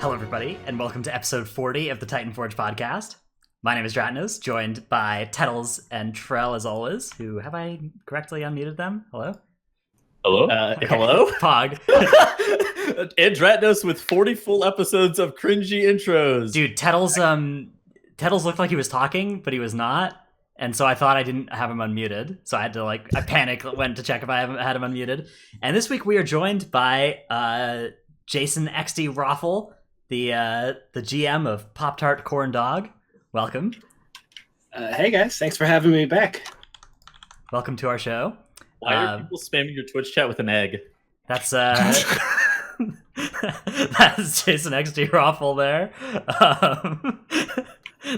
Hello, everybody, and welcome to episode 40 of the Titanforge podcast. My name is Dratnos, joined by Tettles and Trell, as always, who, have I correctly unmuted them? Hello? Hello? Okay. Hello? Pog. And Dratnos with 40 full episodes of cringy intros. Dude, Tettles looked like he was talking, but he was not, and so I thought I didn't have him unmuted, so I had to, I panicked, went to check if I had him unmuted. And this week we are joined by Jason XD Roffle, the GM of poptart corndoG. Welcome. Hey guys, thanks for having me back. Welcome to our show. Why are people spamming your Twitch chat with an egg? That's that's Jason XD Roffle there.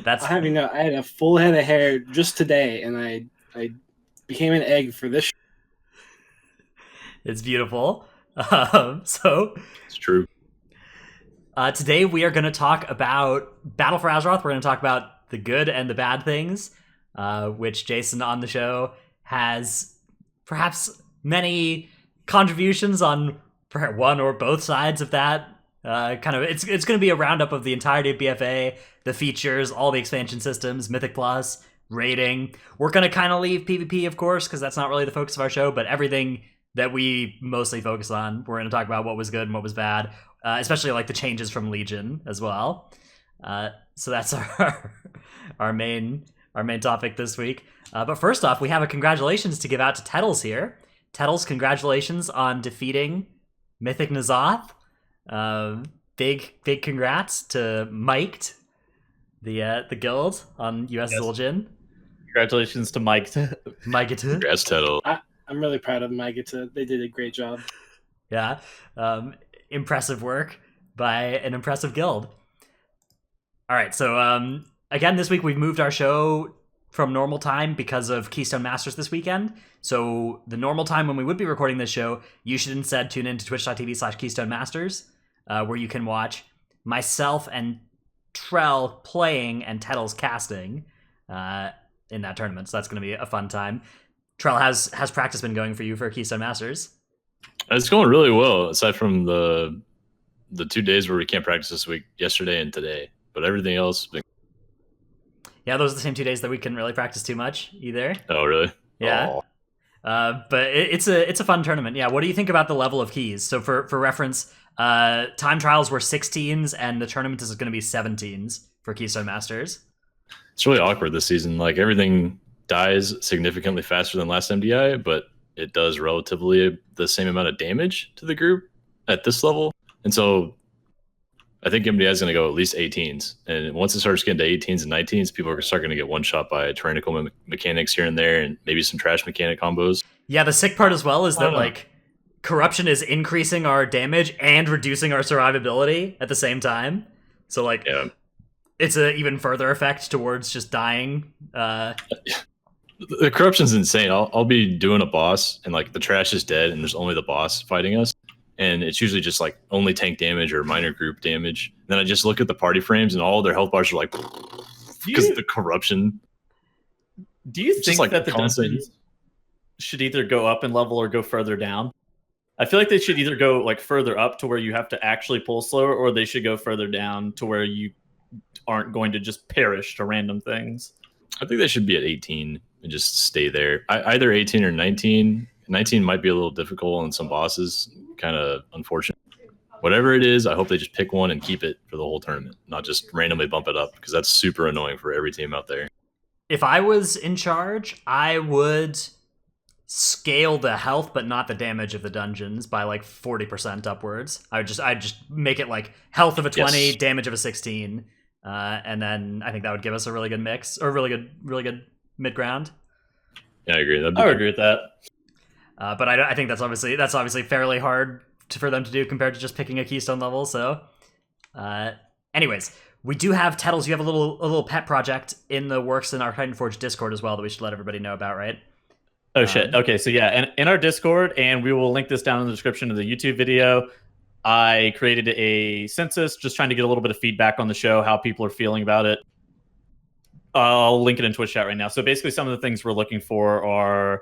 That's I had a full head of hair just today, and I became an egg for this. It's beautiful. So It's true. Today we are going to talk about Battle for Azeroth. We're going to talk about the good and the bad things, which Jason on the show has perhaps many contributions on one or both sides of that. It's going to be a roundup of the entirety of BFA, the features, all the expansion systems, Mythic Plus, rating. We're going to kind of leave PvP, of course, because that's not really the focus of our show, but everything that we mostly focus on, we're going to talk about what was good and what was bad. Especially like the changes from Legion as well. So that's our main topic this week. But first off, we have a congratulations to give out to Tettles here. Tettles, congratulations on defeating Mythic N'Zoth. Big congrats to Mike, the guild on US Zul'jin. Congratulations to Mike. Mike. Congrats, Tettle. I'm really proud of Mygata. They did a great job. Yeah. Impressive work by an impressive guild. All right, so again, this week we've moved our show from normal time because of Keystone Masters this weekend. So the normal time when we would be recording this show, you should instead tune in to twitch.tv/Keystone Masters, where you can watch myself and Trell playing and Tettles casting in that tournament. So that's going to be a fun time. Trell, has practice been going for you for Keystone Masters? It's going really well, aside from the 2 days where we can't practice this week, yesterday and today. But everything else... Yeah, those are the same 2 days that we couldn't really practice too much either. Oh, really? Yeah. Oh. But it's a fun tournament. Yeah, what do you think about the level of keys? So for reference, time trials were 16s, and the tournament is going to be 17s for Keystone Masters. It's really awkward this season. Like, everything dies significantly faster than last MDI, but it does relatively the same amount of damage to the group at this level. And so I think MDI is going to go at least 18s. And once it starts getting to 18s and 19s, people are starting to get one shot by tyrannical mechanics here and there, and maybe some trash mechanic combos. Yeah, the sick part as well is that corruption is increasing our damage and reducing our survivability at the same time. So yeah. It's an even further effect towards just dying. The corruption's insane. I'll be doing a boss and the trash is dead and there's only the boss fighting us, and it's usually just only tank damage or minor group damage. Then I just look at the party frames and all their health bars are because of the corruption. Do you think that the constant dungeons should either go up in level or go further down? I feel like they should either go further up to where you have to actually pull slower, or they should go further down to where you aren't going to just perish to random things. I think they should be at 18 and just stay there. Either 18 or 19. 19 might be a little difficult on some bosses, kind of unfortunate. Whatever it is, I hope they just pick one and keep it for the whole tournament, not just randomly bump it up, because that's super annoying for every team out there. If I was in charge, I would scale the health but not the damage of the dungeons by 40% upwards. I'd just make it health of a 20, Yes. damage of a 16, and then I think that would give us a really good mix, or really good mid-ground. Yeah, I agree. I would agree with that. But I think that's obviously fairly hard for them to do compared to just picking a keystone level. So, anyways, we do have Tettles. You have a little pet project in the works in our Titanforge Discord as well that we should let everybody know about, right? Oh shit. Okay, so yeah, and in our Discord, and we will link this down in the description of the YouTube video, I created a census just trying to get a little bit of feedback on the show, how people are feeling about it. I'll link it in Twitch chat right now. So basically some of the things we're looking for are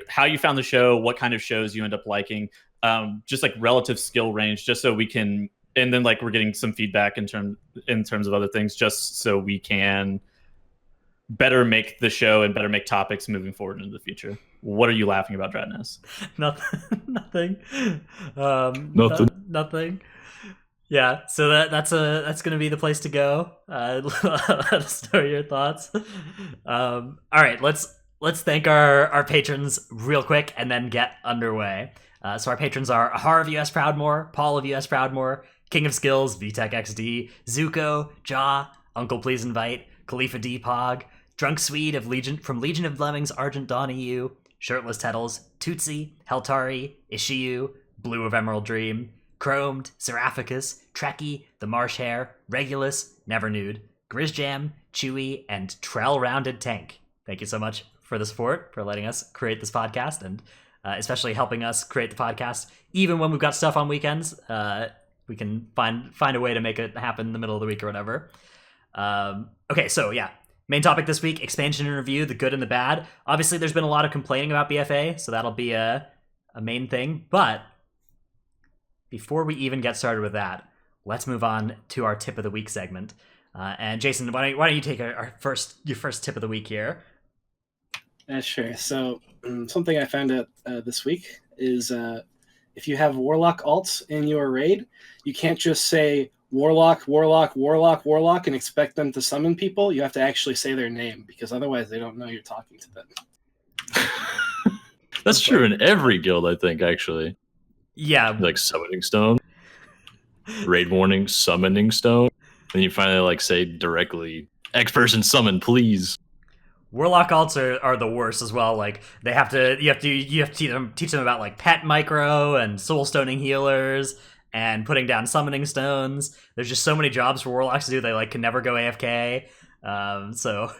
how you found the show, what kind of shows you end up liking, just relative skill range, just so we can and then like we're getting some feedback in terms of other things, just so we can better make the show and better make topics moving forward into the future. What are you laughing about, Dradness? Nothing. Nothing. Nothing. Yeah, so that's gonna be the place to go. Let us know your thoughts. All right, let's thank our patrons real quick and then get underway. So our patrons are Ahar of US Proudmore, Paul of US Proudmore, King of Skills, VTech XD, Zuko, Jaw, Uncle Please Invite, Khalifa D Pog, Drunk Swede of from Legion of Lemmings, Argent Dawn EU, Shirtless Tettles, Tootsie, Heltari, Ishiyu, Blue of Emerald Dream, Chromed, Seraphicus, Trekkie, The Marsh Hare, Regulus, Never Nude, Grizzjam, Chewy, and Trell Rounded Tank. Thank you so much for the support, for letting us create this podcast, and especially helping us create the podcast. Even when we've got stuff on weekends, we can find a way to make it happen in the middle of the week or whatever. Okay, so yeah. Main topic this week, expansion and review, the good and the bad. Obviously, there's been a lot of complaining about BFA, so that'll be a main thing. But before we even get started with that, let's move on to our tip of the week segment. And Jason, why don't you take your first tip of the week here? Sure. So something I found out this week is if you have Warlock alts in your raid, you can't just say Warlock, Warlock, Warlock, Warlock and expect them to summon people. You have to actually say their name, because otherwise they don't know you're talking to them. That's true in every guild, I think, actually. Yeah. Like Summoning Stone, Raid Warning, Summoning Stone. Then you finally like say directly, X person summon, please. Warlock alts are the worst as well. Like you have to teach them about like pet micro and soul stoning healers and putting down summoning stones. There's just so many jobs for warlocks to do. They like can never go AFK. So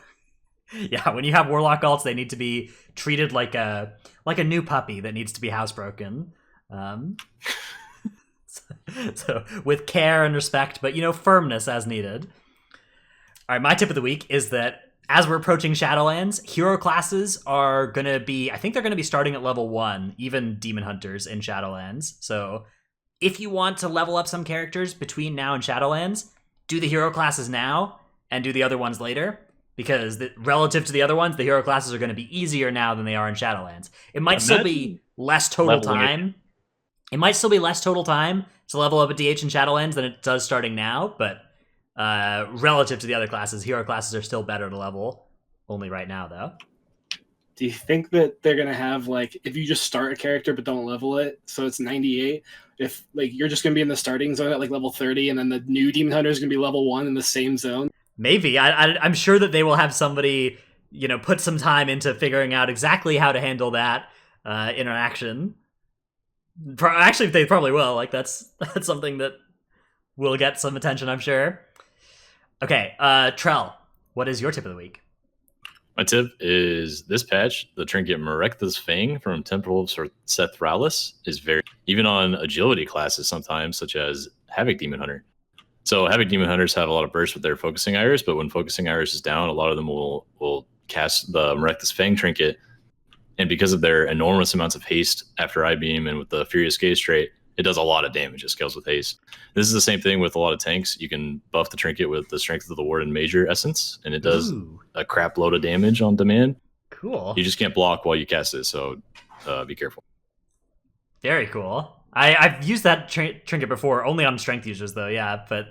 yeah, when you have warlock alts, they need to be treated like a new puppy that needs to be housebroken. So with care and respect, but firmness as needed. All right, my tip of the week is that as we're approaching Shadowlands, hero classes are gonna be, I think they're gonna be starting at level 1, even demon hunters in Shadowlands. So if you want to level up some characters between now and Shadowlands, do the hero classes now and do the other ones later, because relative to the other ones, the hero classes are going to be easier now than they are in Shadowlands. It might still be less total time. It might still be less total time to level up a DH in Shadowlands than it does starting now, but relative to the other classes, hero classes are still better to level. Only right now, though. Do you think that they're going to have, like, if you just start a character but don't level it, so it's 98, if, like, you're just going to be in the starting zone at, like, level 30, and then the new Demon Hunter is going to be level 1 in the same zone? Maybe. I'm sure that they will have somebody, put some time into figuring out exactly how to handle that interaction. Actually, they probably will. Like, that's something that will get some attention, I'm sure. Okay, Trell, what is your tip of the week? My tip is this patch, the trinket Merectha's Fang from Temple of Seth Rowlis is very, even on agility classes sometimes, such as Havoc Demon Hunter. So Havoc Demon Hunters have a lot of burst with their Focusing Iris, but when Focusing Iris is down, a lot of them will cast the Merectha's Fang trinket. And because of their enormous amounts of haste after I-Beam and with the Furious Gaze trait, it does a lot of damage. It scales with haste. This is the same thing with a lot of tanks. You can buff the trinket with the Strength of the Warden Major Essence, and it does a crap load of damage on demand. Cool. You just can't block while you cast it, so be careful. Very cool. I've used that trinket before, only on strength users though, yeah, but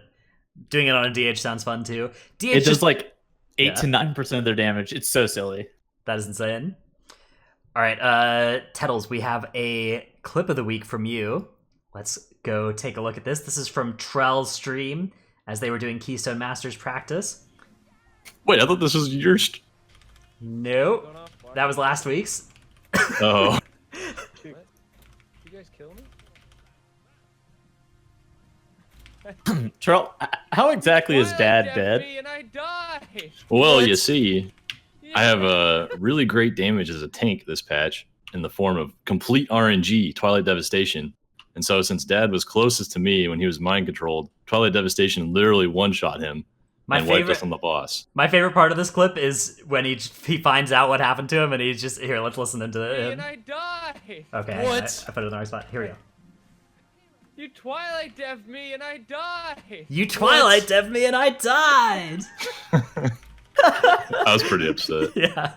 doing it on a DH sounds fun too. DH it does like 8 to 9% of their damage. It's so silly. That is insane. All right, Tettles, we have a clip of the week from you. Let's go take a look at this. This is from Trell's stream as they were doing Keystone Masters practice. Wait, I thought this was yours. Nope. That was last week's. Oh. Did you guys kill me? Trell, how exactly is Dad dead? And I died. Well, you see, I have a really great damage as a tank this patch in the form of complete RNG, Twilight Devastation. And so since Dad was closest to me when he was mind controlled, Twilight Devastation literally one-shot him and wiped us on the boss. My favorite part of this clip is when he finds out what happened to him and he's just, here, let's listen into it. And I died. Okay, What? I put it in the right spot. Here we go. You Twilight Dev me and I die. You Twilight Dev me and I died. I was pretty upset. Yeah.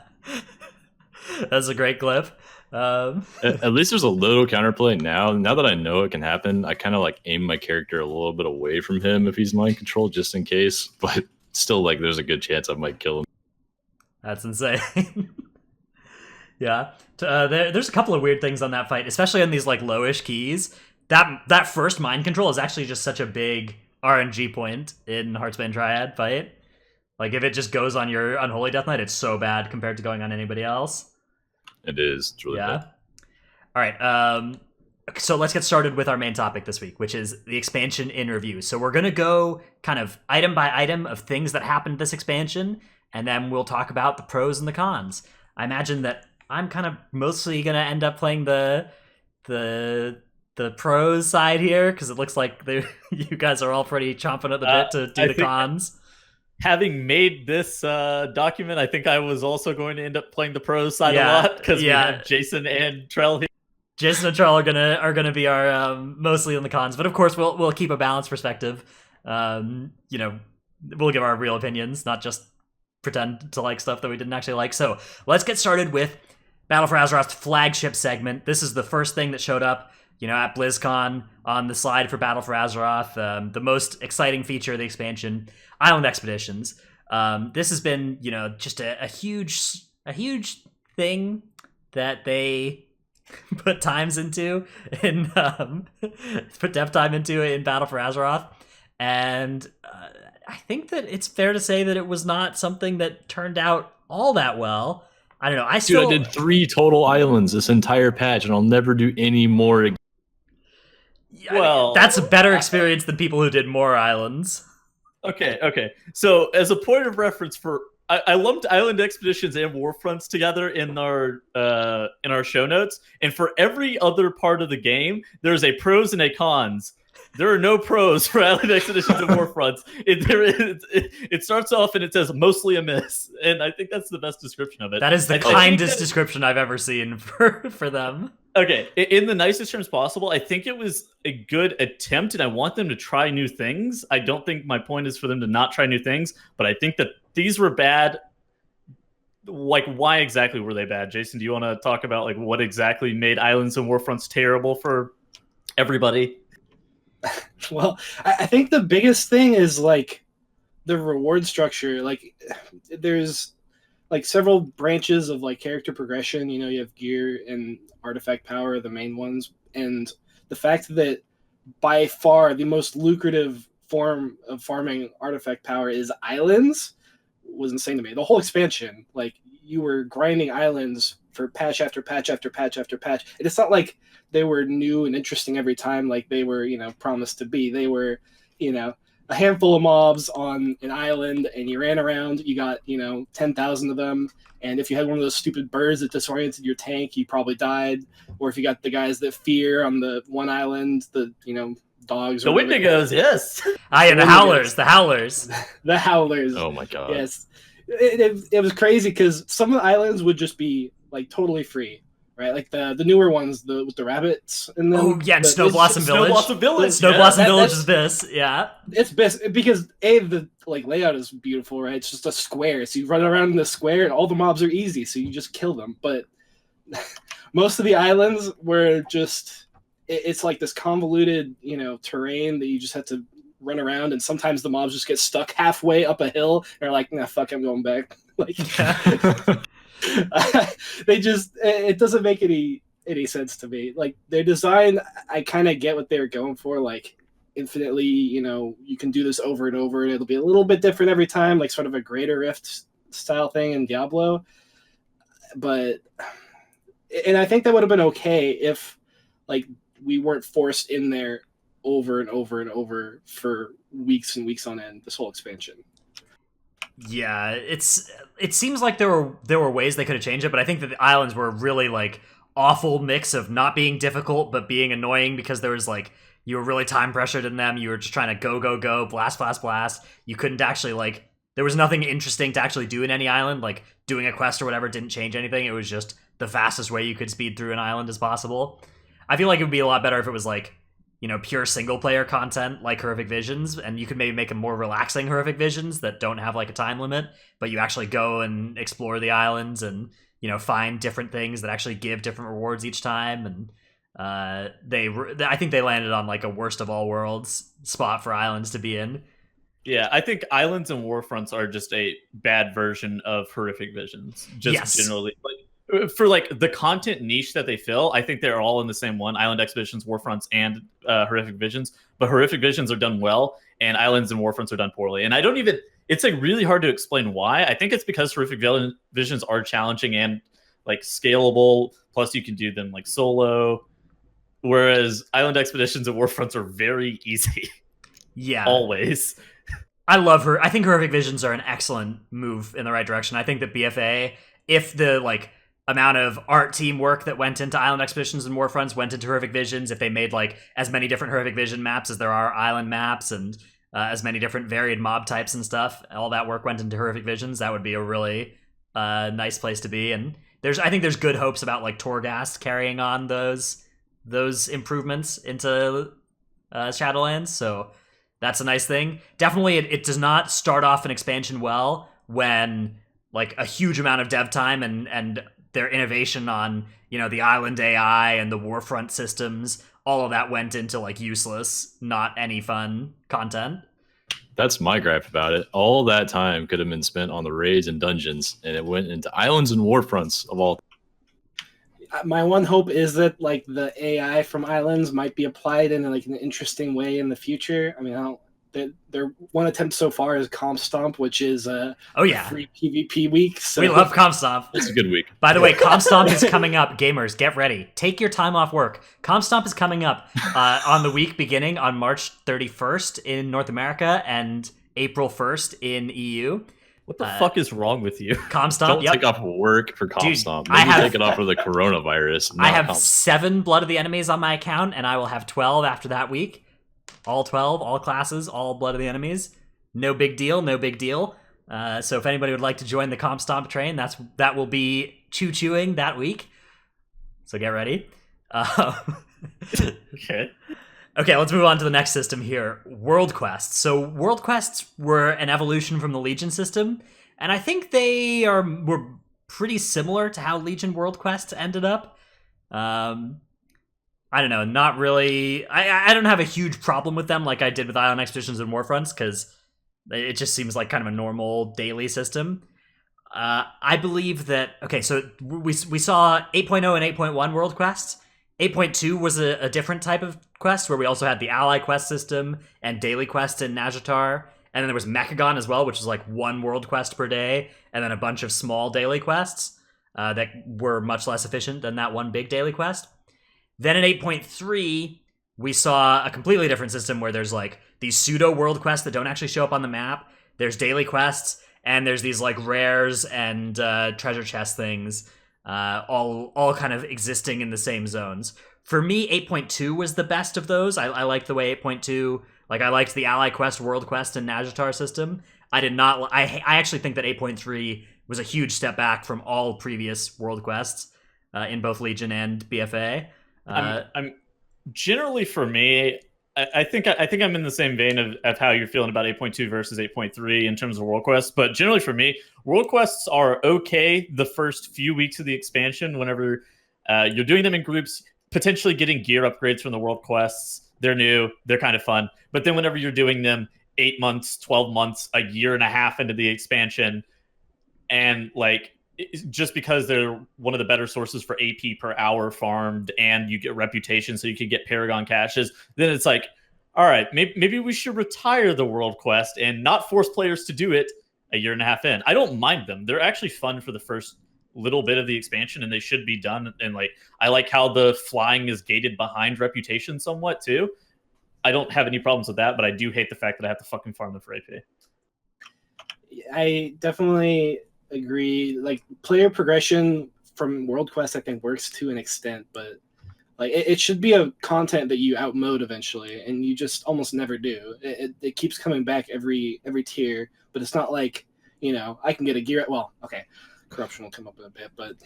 That's a great clip. At least there's a little counterplay now. Now that I know it can happen, I kind of like aim my character a little bit away from him if he's mind controlled, just in case. But still, like, there's a good chance I might kill him. That's insane. Yeah. There's a couple of weird things on that fight, especially on these like lowish keys. That first mind control is actually just such a big RNG point in Heartsbane Triad fight. Like, if it just goes on your Unholy Death Knight, it's so bad compared to going on anybody else. It is. It's really bad. All right. So let's get started with our main topic this week, which is the expansion in review. So we're going to go kind of item by item of things that happened this expansion, and then we'll talk about the pros and the cons. I imagine that I'm kind of mostly going to end up playing the pros side here, because it looks like you guys are all pretty chomping at the bit to do the cons. Having made this document, I think I was also going to end up playing the pros side a lot, because we have Jason and Trell here. Jason and Trell are gonna be our mostly in the cons, but of course we'll keep a balanced perspective. We'll give our real opinions, not just pretend to like stuff that we didn't actually like. So let's get started with Battle for Azeroth's flagship segment. This is the first thing that showed up, at BlizzCon on the slide for Battle for Azeroth. The most exciting feature of the expansion, Island Expeditions. This has been, just a huge thing that they put times into in put dev time into in Battle for Azeroth, and I think that it's fair to say that it was not something that turned out all that well. I don't know. I did 3 total islands this entire patch, and I'll never do any more again. Well, that's a better experience than people who did more islands. Okay. So, as a point of reference, I lumped Island Expeditions and Warfronts together in our show notes, and for every other part of the game, there's a pros and a cons. There are no pros for Island Expeditions and Warfronts. It starts off and it says mostly a miss, and I think that's the best description of it. That is the kindest description I've ever seen for them. Okay, in the nicest terms possible, I think it was a good attempt, and I want them to try new things. I don't think my point is for them to not try new things, but I think that these were bad. Like, why exactly were they bad? Jason, do you want to talk about like what exactly made Islands and Warfronts terrible for everybody? Well, I think the biggest thing is like the reward structure. Like, there's like several branches of like character progression. You have gear and artifact power, the main ones, and the fact that by far the most lucrative form of farming artifact power is islands was insane to me. The whole expansion, like, you were grinding islands for patch after patch after patch after patch, and it's not like they were new and interesting every time like they were promised to be. They were a handful of mobs on an island, and you ran around, you got 10,000 of them, and if you had one of those stupid birds that disoriented your tank, you probably died. Or if you got the guys that fear on the one island, the dogs, the Wendigos, yes. The Howlers. The Howlers. Oh my god. Yes. It was crazy because some of the islands would just be like totally free, right? Like the newer ones, with the rabbits in them. Oh yeah, and Snow Blossom Village. Snow Blossom Village is this, yeah. It's best because the layout is beautiful, right? It's just a square, so you run around in the square, and all the mobs are easy, so you just kill them. But most of the islands were just it's like this convoluted terrain that you just have to run around, and sometimes the mobs just get stuck halfway up a hill and are like, nah, fuck, I'm going back. Like, it doesn't make any sense to me. Like, their design, I kind of get what they were going for, like infinitely, you can do this over and over, and it'll be a little bit different every time, like sort of a Greater Rift style thing in Diablo. And I think that would have been okay if like we weren't forced in there over and over and over for weeks and weeks on end, this whole expansion. Yeah, it seems like there were ways they could have changed it, but I think that the islands were a really like awful mix of not being difficult but being annoying, because there was like, you were really time pressured in them. You were just trying to go, blast. You couldn't actually there was nothing interesting to actually do in any island. Like, doing a quest or whatever didn't change anything. It was just the fastest way you could speed through an island as possible. I feel like it would be a lot better if it was like pure single player content like Horrific Visions, and you could maybe make them more relaxing Horrific Visions that don't have like a time limit, but you actually go and explore the islands and find different things that actually give different rewards each time. And I think they landed on like a worst of all worlds spot for islands to be in. Yeah, I think Islands and Warfronts are just a bad version of Horrific Visions. Just generally, for like the content niche that they fill, I think they're all in the same one: Island Expeditions, Warfronts, and Horrific Visions. But Horrific Visions are done well, and Islands and Warfronts are done poorly. And I don't even. It's like really hard to explain why. I think it's because Horrific Visions are challenging and like scalable. Plus, you can do them like solo, whereas Island Expeditions and Warfronts are very easy. Yeah, always. I love her. I think Horrific Visions are an excellent move in the right direction. I think that BFA, if the like amount of art team work that went into Island Expeditions and Warfronts went into Horrific Visions, if they made like as many different Horrific Vision maps as there are island maps, and as many different varied mob types and stuff, all that work went into Horrific Visions, that would be a really nice place to be. And I think there's good hopes about like Torghast carrying on those improvements into Shadowlands. So that's a nice thing. Definitely, it does not start off an expansion well when like a huge amount of dev time and their innovation on the island AI and the Warfront systems, all of that went into like useless, not any fun content. That's my gripe about it. All that time could have been spent on the raids and dungeons, and it went into Islands and Warfronts of all. My one hope is that like the AI from Islands might be applied in like an interesting way in the future. I mean, their one attempt so far is Comp Stomp, which is free PvP week. So we love Comp Stomp. It's a good week. By the way, Comp Stomp is coming up. Gamers, get ready. Take your time off work. Comp Stomp is coming up on the week beginning on March 31st in North America and April 1st in EU. What the fuck is wrong with you? Comp Stomp, Don't take off work for Comp Stomp. Maybe take it off for the coronavirus. I have 7 Blood of the Enemies on my account, and I will have 12 after that week. All 12, all classes, all Blood of the Enemies. No big deal, no big deal. So if anybody would like to join the Comp Stomp train, that will be choo-chooing that week. So get ready. Okay. Okay, let's move on to the next system here, World Quests. So World Quests were an evolution from the Legion system, and I think they were pretty similar to how Legion World Quests ended up. I don't know, not really. I don't have a huge problem with them like I did with Island Expeditions and Warfronts, because it just seems like kind of a normal daily system. I believe that, okay, so we saw 8.0 and 8.1 World Quests. 8.2 was a different type of quest where we also had the ally quest system and daily quests in Nazjatar. And then there was Mechagon as well, which is like 1 world quest per day, and then a bunch of small daily quests that were much less efficient than that one big daily quest. Then in 8.3, we saw a completely different system where there's like these pseudo world quests that don't actually show up on the map. There's daily quests, and there's these like rares and treasure chest things, all kind of existing in the same zones. For me, 8.2 was the best of those. I liked the way 8.2, like I liked the Ally Quest, World Quest, and Nazjatar system. I did not. I actually think that 8.3 was a huge step back from all previous World Quests in both Legion and BFA. I'm generally, for me, I think I'm in the same vein of how you're feeling about 8.2 versus 8.3 in terms of World Quests. But generally for me, World Quests are okay the first few weeks of the expansion whenever you're doing them in groups, potentially getting gear upgrades from the World Quests. They're new, they're kind of fun. But then whenever you're doing them 8 months, 12 months, a year and a half into the expansion, and like just because they're one of the better sources for AP per hour farmed, and you get reputation so you can get Paragon caches, then it's like, all right, maybe we should retire the World Quest and not force players to do it a year and a half in. I don't mind them. They're actually fun for the first little bit of the expansion, and they should be done. And like, I like how the flying is gated behind reputation somewhat too. I don't have any problems with that, but I do hate the fact that I have to fucking farm them for AP. I definitely agree. Like, player progression from World Quest, I think, works to an extent, but like it should be a content that you outmode eventually, and you just almost never do. It keeps coming back every tier, but it's not like, you know, I can get a gear. Well, okay, corruption will come up in a bit, but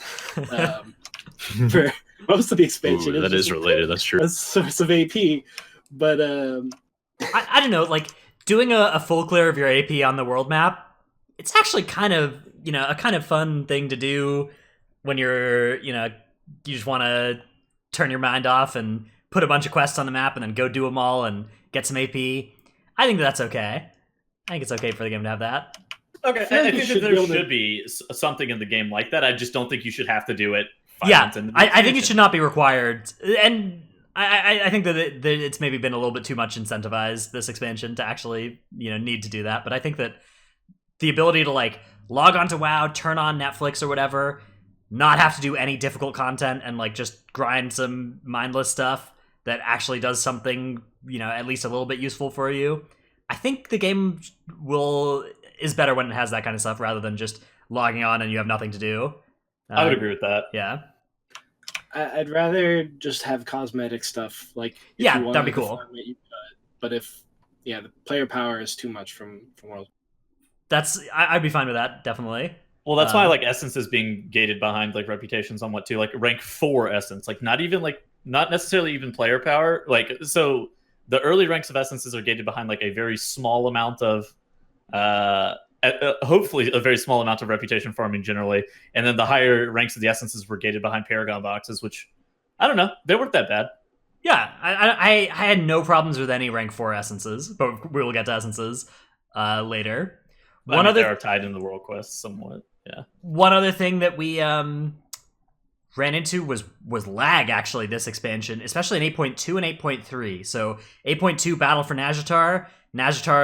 for most of the expansion, that is related. That's true. A source of AP. But I don't know, like doing a full clear of your AP on the world map, it's actually kind of, a kind of fun thing to do when you're, you just want to turn your mind off and put a bunch of quests on the map and then go do them all and get some AP. I think that's okay. I think it's okay for the game to have that. Okay, I feel like I you think that should there be able to- should be something in the game like that. I just don't think you should have to do it 5 Yeah, months into the I think it expansion. should not be required. And I think that it's maybe been a little bit too much incentivized, this expansion, to actually, need to do that. But I think that the ability to, like, log onto WoW, turn on Netflix or whatever, not have to do any difficult content and, like, just grind some mindless stuff that actually does something, at least a little bit useful for you. I think the game is better when it has that kind of stuff rather than just logging on and you have nothing to do. I would agree with that. Yeah. I'd rather just have cosmetic stuff. Like, if Yeah, you that'd be wanted to cool. farm it, you could. But if the player power is too much from World. I'd be fine with that, definitely. Well, that's why like Essence is being gated behind like reputation somewhat too. Like rank 4 Essence, like not necessarily even player power. Like so, the early ranks of Essences are gated behind like a very small amount of, hopefully a very small amount of reputation farming generally, and then the higher ranks of the Essences were gated behind Paragon boxes, which I don't know, they weren't that bad. Yeah, I had no problems with any rank 4 essences, but we will get to essences later. They are tied in the world quest somewhat. Yeah. One other thing that we ran into was lag, actually, this expansion, especially in 8.2 and 8.3. So 8.2 Battle for Nazjatar,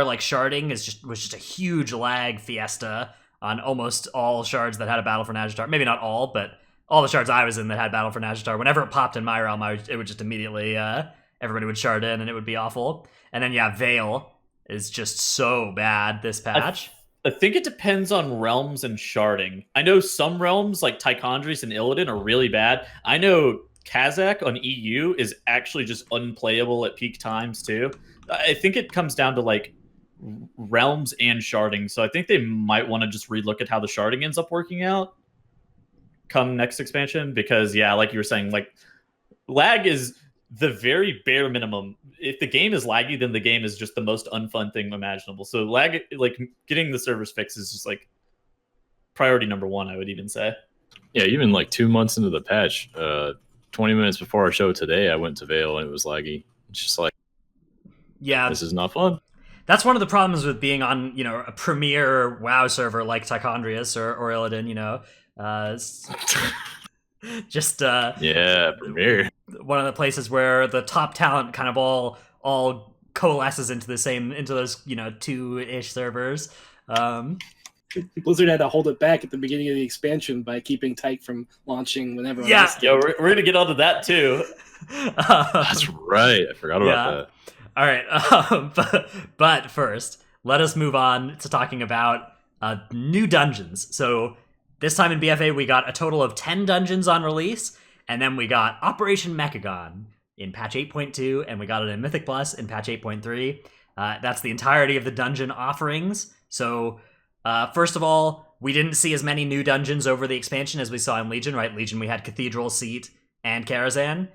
like sharding was just a huge lag fiesta on almost all shards that had a Battle for Nazjatar. Maybe not all, but all the shards I was in that had Battle for Nazjatar. Whenever it popped in my realm, it would just immediately everybody would shard in and it would be awful. And then Veil is just so bad this patch. I think it depends on realms and sharding. I know some realms like Titanforge and Illidan are really bad. I know Kazakh on EU is actually just unplayable at peak times too. I think it comes down to like realms and sharding. So I think they might want to just relook at how the sharding ends up working out come next expansion, because like you were saying, like lag is the very bare minimum. If the game is laggy, then the game is just the most unfun thing imaginable. So lag, like getting the servers fixed, is just like priority number 1, I would even say. Yeah, even like 2 months into the patch, 20 minutes before our show today, I went to Veil and it was laggy. It's just like, this is not fun. That's one of the problems with being on, a premier WoW server like Tichondrius or Illidan, just Premier. One of the places where the top talent kind of all coalesces into those 2-ish servers. Blizzard had to hold it back at the beginning of the expansion by keeping Tyke from launching whenever. Yeah, we're gonna get onto that too. That's right. I forgot about that. All right, but first, let us move on to talking about new dungeons. So this time in BFA, we got a total of 10 dungeons on release, and then we got Operation Mechagon in patch 8.2, and we got it in Mythic Plus in patch 8.3. That's the entirety of the dungeon offerings. So first of all, we didn't see as many new dungeons over the expansion as we saw in Legion, right? Legion, we had Cathedral, Seat, and Karazhan,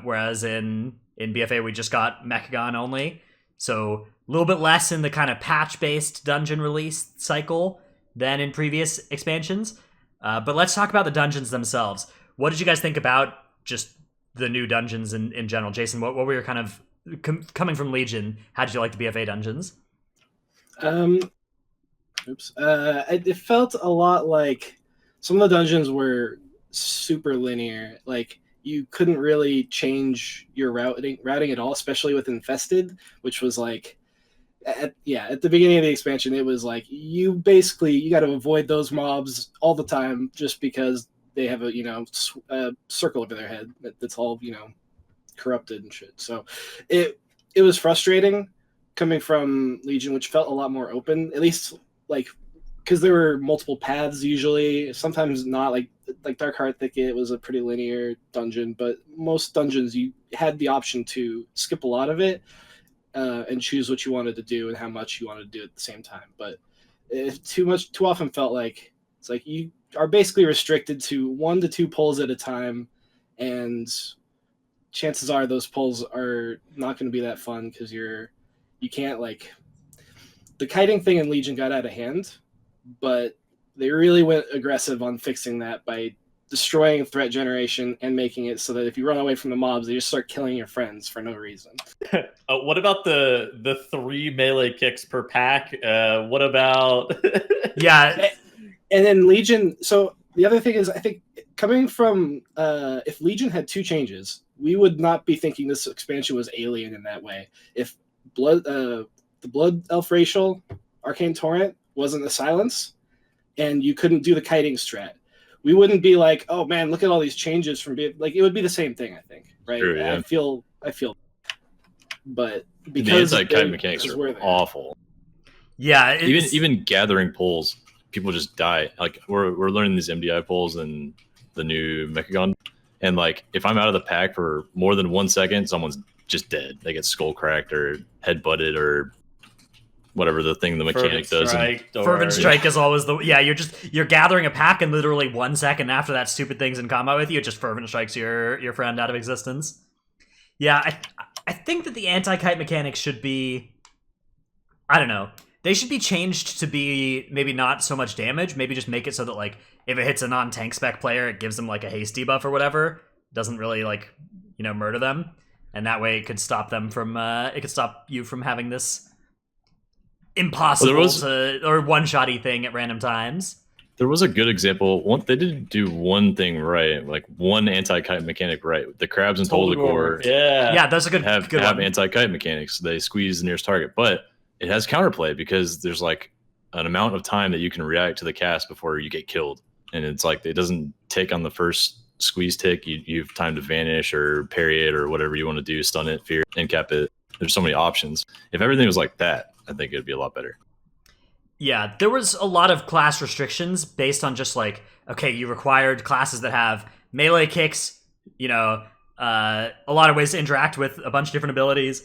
whereas in BFA, we just got Mechagon only. So a little bit less in the kind of patch-based dungeon release cycle than in previous expansions. But let's talk about the dungeons themselves. What did you guys think about just the new dungeons in general? Jason, what were your kind of, coming from Legion, how did you like the BFA dungeons? It felt a lot like some of the dungeons were super linear. Like, you couldn't really change your routing at all, especially with Infested, which was like, at the beginning of the expansion, it was like you got to avoid those mobs all the time just because they have a circle over their head that's all corrupted and shit. So it was frustrating coming from Legion, which felt a lot more open, at least like because there were multiple paths usually. Sometimes not, like Darkheart Thicket was a pretty linear dungeon, but most dungeons you had the option to skip a lot of it. And choose what you wanted to do and how much you wanted to do at the same time. But it too often felt like it's like you are basically restricted to 1 to 2 pulls at a time, and chances are those pulls are not going to be that fun because you can't like the kiting thing in Legion got out of hand, but they really went aggressive on fixing that by destroying threat generation and making it so that if you run away from the mobs, they just start killing your friends for no reason. What about the 3 melee kicks per pack? What about Yeah. And then Legion. So the other thing is, I think coming from if Legion had 2 changes, we would not be thinking this expansion was alien in that way. If the Blood Elf racial Arcane Torrent wasn't a silence, and you couldn't do the kiting strat, we wouldn't be like, oh man, look at all these changes from like it would be the same thing, I think, right? True, yeah. I feel, but The because anti-kite mechanics are awful. Yeah. Even gathering pulls, people just die. Like we're learning these MDI pulls and the new Mechagon, and like if I'm out of the pack for more than 1 second, someone's just dead. They get skull cracked or head butted or whatever the thing the mechanic does. Fervent Strike is always you're gathering a pack and literally 1 second after that stupid thing's in combat with you, it just Fervent Strikes your friend out of existence. Yeah, I think that the anti-kite mechanics should be, I don't know, they should be changed to be maybe not so much damage, maybe just make it so that like if it hits a non-tank spec player, it gives them like a haste debuff or whatever. It doesn't really like, murder them. And that way it could stop them from it could stop you from having this impossible or one-shotty thing at random times. There was a good example. They did do one thing right, like one anti-kite mechanic right. The crabs and Toldagor, yeah, that's a good have one. Anti-kite mechanics. They squeeze the nearest target, but it has counterplay because there's like an amount of time that you can react to the cast before you get killed, and it's like it doesn't tick on the first squeeze tick. You have time to vanish or parry it or whatever you want to do, stun it, fear, and cap it. There's so many options. If everything was like that, I think it'd be a lot better. Yeah, there was a lot of class restrictions based on just like, okay, you required classes that have melee kicks, a lot of ways to interact with a bunch of different abilities,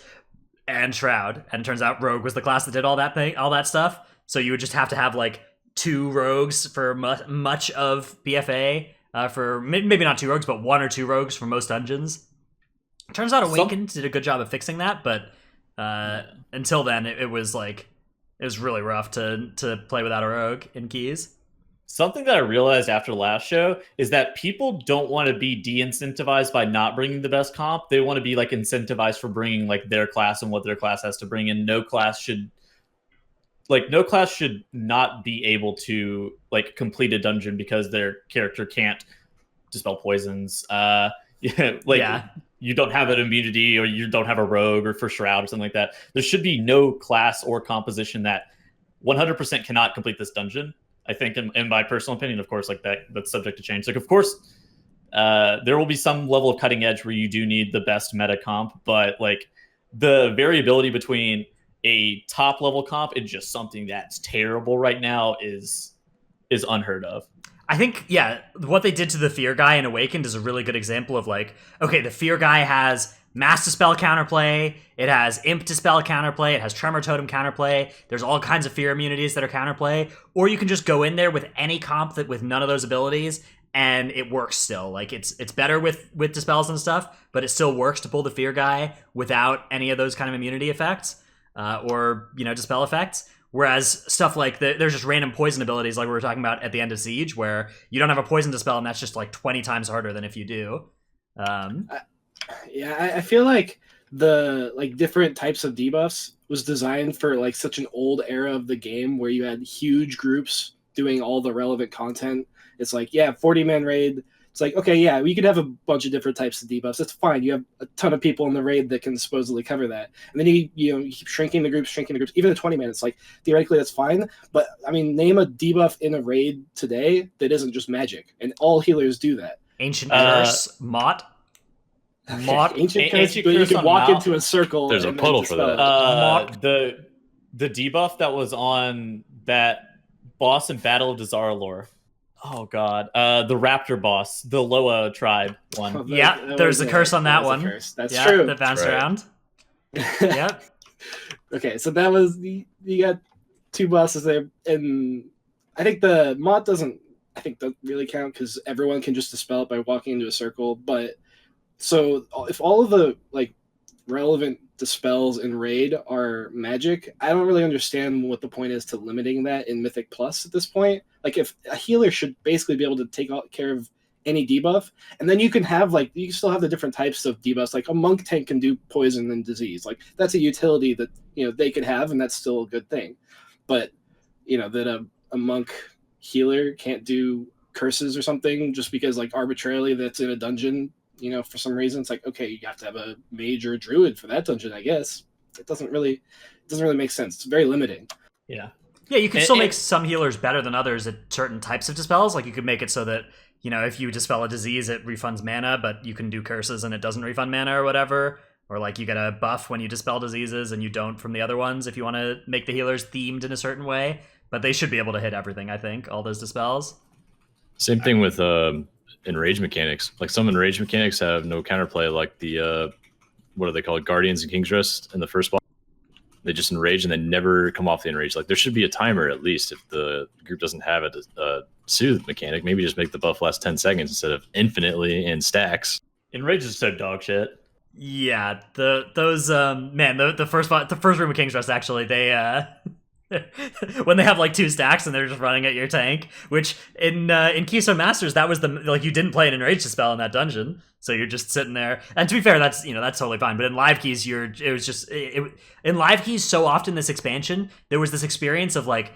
and Shroud. And it turns out Rogue was the class that did all that stuff. So you would just have to have like 2 rogues for much of BFA, for maybe not 2 rogues, but 1 or 2 rogues for most dungeons. Turns out Awakened did a good job of fixing that, but until then, it was really rough to play without a rogue in keys. Something that I realized after the last show is that people don't want to be de-incentivized by not bringing the best comp. They want to be like incentivized for bringing like their class and what their class has to bring. And no class should not be able to like complete a dungeon because their character can't dispel poisons. You don't have an immunity or you don't have a rogue or for Shroud or something like that. There should be no class or composition that 100% cannot complete this dungeon. I think in my personal opinion, of course, like that's subject to change. Like, of course, there will be some level of cutting edge where you do need the best meta comp, but like the variability between a top level comp and just something that's terrible right now is unheard of. I think, yeah, what they did to the Fear guy in Awakened is a really good example of like, okay, the Fear guy has Mass Dispel counterplay, it has Imp Dispel counterplay, it has Tremor Totem counterplay, there's all kinds of Fear immunities that are counterplay, or you can just go in there with any comp that with none of those abilities, and it works still. Like, it's better with Dispels and stuff, but it still works to pull the Fear guy without any of those kind of immunity effects, or, Dispel effects. Whereas stuff like there's just random poison abilities like we were talking about at the end of Siege where you don't have a poison dispel and that's just like 20 times harder than if you do. I feel like the different types of debuffs was designed for like such an old era of the game where you had huge groups doing all the relevant content. It's like, 40-man raid. It's like, okay, yeah, we could have a bunch of different types of debuffs. That's fine. You have a ton of people in the raid that can supposedly cover that. And then you keep shrinking the groups. Even the 20-man, it's like, theoretically, that's fine. But, I mean, name a debuff in a raid today that isn't just magic. And all healers do that. Ancient Curse, Mott. Ancient Curse, but you can walk into a circle. There's a puddle for that. The debuff that was on that boss in Battle of Dazar'alor. Oh god, the Raptor boss, the Loa tribe one. There's a curse on that one. That's true. That bounced around. Yep. Okay, so that was you got 2 bosses there, and I think the mod doesn't really count because everyone can just dispel it by walking into a circle. But So if all of the like relevant dispels in raid are magic, I don't really understand what the point is to limiting that in Mythic Plus at this point. Like if a healer should basically be able to take care of any debuff, and then you can have like you can still have the different types of debuffs. Like a monk tank can do poison and disease. Like that's a utility that they could have, and that's still a good thing. But that a monk healer can't do curses or something just because like arbitrarily that's in a dungeon. For some reason, it's like, okay, you have to have a mage or a druid for that dungeon, I guess. It doesn't really make sense. It's very limiting. Yeah. Yeah, you can still make some healers better than others at certain types of dispels. Like you could make it so that, if you dispel a disease, it refunds mana, but you can do curses and it doesn't refund mana or whatever. Or like you get a buff when you dispel diseases and you don't from the other ones if you want to make the healers themed in a certain way. But they should be able to hit everything, I think, all those dispels. Same thing with enrage mechanics. Like some enrage mechanics have no counterplay, like the what are they called? Guardians and King's Rest in the first boss. They just enrage and they never come off the enrage. Like there should be a timer at least if the group doesn't have a soothe mechanic. Maybe just make the buff last 10 seconds instead of infinitely in stacks. Enrage is so dog shit. Yeah, the first room of King's Rest actually they when they have like 2 stacks and they're just running at your tank, which in Keystone Masters that was you didn't play an enrage spell in that dungeon, so you're just sitting there. And to be fair, that's that's totally fine. But in Live Keys, in Live Keys so often this expansion there was this experience of like,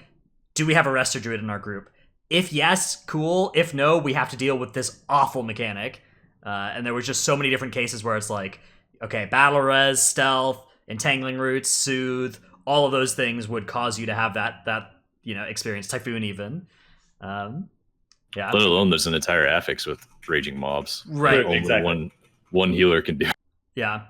do we have a Rester Druid in our group? If yes, cool. If no, we have to deal with this awful mechanic. And there was just so many different cases where it's like, okay, battle res, stealth, entangling roots, soothe. All of those things would cause you to have that experience. Typhoon even. Yeah. Let alone there's an entire affix with raging mobs. Right. Only exactly. one healer can do. Yeah.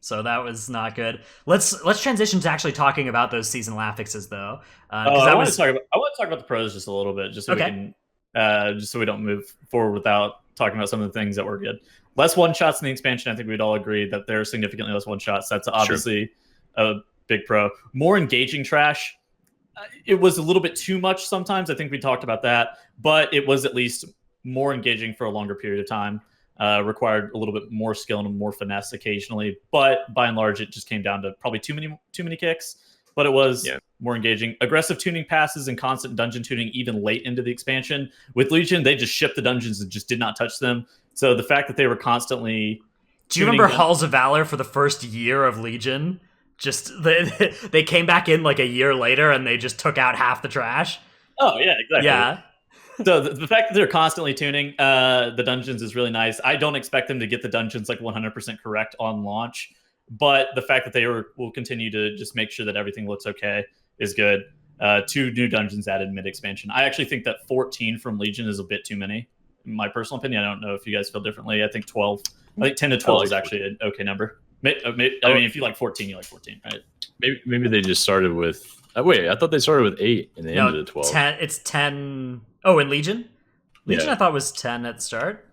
So that was not good. Let's transition to actually talking about those seasonal affixes though. I want to talk about the pros just a little bit, just so we can just so we don't move forward without talking about some of the things that were good. Less one shots in the expansion. I think we'd all agree that there are significantly less one shots. That's obviously a big pro. More engaging trash. It was a little bit too much sometimes. I think we talked about that, but it was at least more engaging for a longer period of time. Required a little bit more skill and more finesse occasionally, but by and large, it just came down to probably too many kicks. But it was more engaging. Aggressive tuning passes and constant dungeon tuning even late into the expansion. With Legion, they just shipped the dungeons and just did not touch them. So the fact that they were constantly... Do you remember Halls of Valor for the first year of Legion? Just they came back in like a year later and they just took out half the trash. Oh, yeah, exactly. Yeah. So the fact that they're constantly tuning the dungeons is really nice. I don't expect them to get the dungeons like 100% correct on launch, but the fact that they will continue to just make sure that everything looks okay is good. 2 new dungeons added mid-expansion. I actually think that 14 from Legion is a bit too many. In my personal opinion, I don't know if you guys feel differently. I think 12. I think 10 to 12 is actually an okay number. I mean, if you like 14, you like 14, right? Maybe they just started with... wait, I thought they started with 8 and they ended at 12. 10, it's 10... Oh, in Legion? Legion I thought was 10 at the start.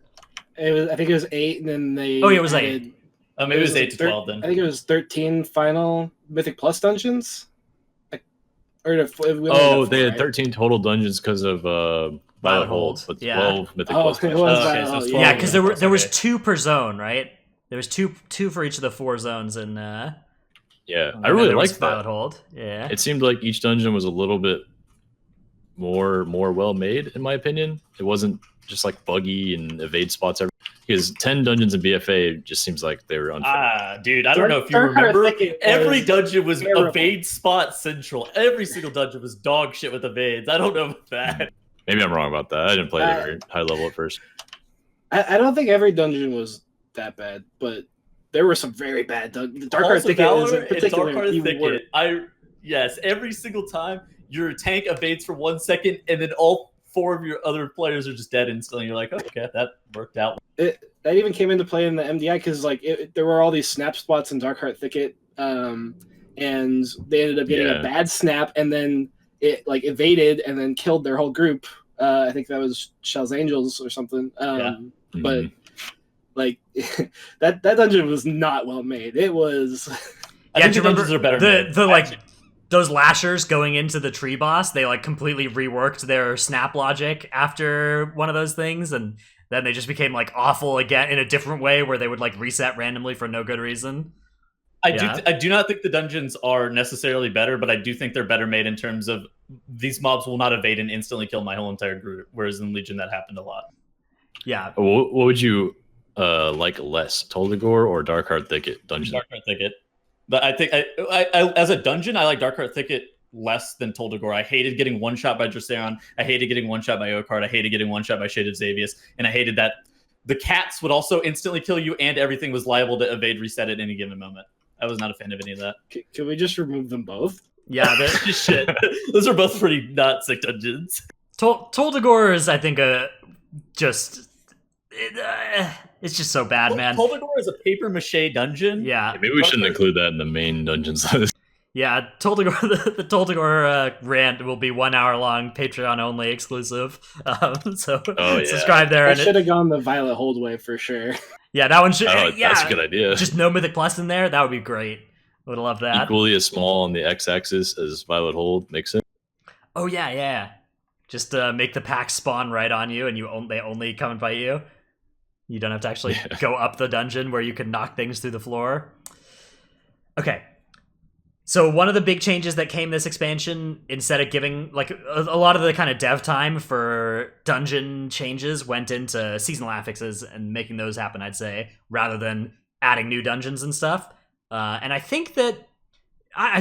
I think it was 8 and then they... Oh, yeah, it was 8. Maybe it was 8 to 12 then. I think it was 13 final Mythic Plus dungeons. They had 13 total dungeons because of Violet Hold, but 12 Mythic Plus dungeons. Yeah, because there was 2 per zone, right? There was two for each of the 4 zones, and I really liked that. Violet Hold. Yeah, it seemed like each dungeon was a little bit more well made, in my opinion. It wasn't just like buggy and evade spots because 10 dungeons in BFA just seems like they were unfair. Dude, I don't know if you remember. Every dungeon was evade spot central. Every single dungeon was dog shit with evades. I don't know about that. Maybe I'm wrong about that. I didn't play it at a very high level at first. I don't think every dungeon was that bad, but there were some very bad dungeons. Dark Heart Thicket is in particular even worse. Yes, every single time your tank evades for 1 second, and then all 4 of your other players are just dead instantly. You're like, oh, okay, that worked out. That even came into play in the MDI because there were all these snap spots in Dark Heart Thicket, and they ended up getting a bad snap, and then it evaded and then killed their whole group. I think that was Shell's Angels or something. But that dungeon was not well made. It was. I think the dungeons are better. Those lashers going into the tree boss, they completely reworked their snap logic after one of those things, and then they just became like awful again in a different way where they would like reset randomly for no good reason. I do not think the dungeons are necessarily better, but I do think they're better made in terms of these mobs will not evade and instantly kill my whole entire group, whereas in Legion that happened a lot. Yeah. What would you like less, Toldagor or Darkheart Thicket dungeon? Darkheart Thicket. But I think I as a dungeon, I like Darkheart Thicket less than Toldagor. I hated getting one shot by Draceron. I hated getting one shot by Oakheart. I hated getting one shot by Shade of Xavius, and I hated that the cats would also instantly kill you, and everything was liable to evade reset at any given moment. I was not a fan of any of that. Can we just remove them both? Yeah, Shit. Those are both pretty not sick dungeons. Toldagor is, I think, it's just so bad, man. Toldagor is a paper mache dungeon. Yeah. Maybe we shouldn't include that in the main dungeons list. Yeah, Toldagor, the Toldagor rant will be 1 hour long, Patreon only exclusive. So subscribe there. I should have gone the Violet Hold way for sure. Yeah, that one should. That's a good idea. Just no Mythic Plus in there. That would be great. I would love that. Equally as small on the x-axis as Violet Hold makes it. Oh yeah. Just make the pack spawn right on you, and they only come and fight you. You don't have to actually go up the dungeon where you can knock things through the floor. Okay. So one of the big changes that came this expansion, instead of giving like a lot of the kind of dev time for dungeon changes went into seasonal affixes and making those happen, I'd say, rather than adding new dungeons and stuff. And I think that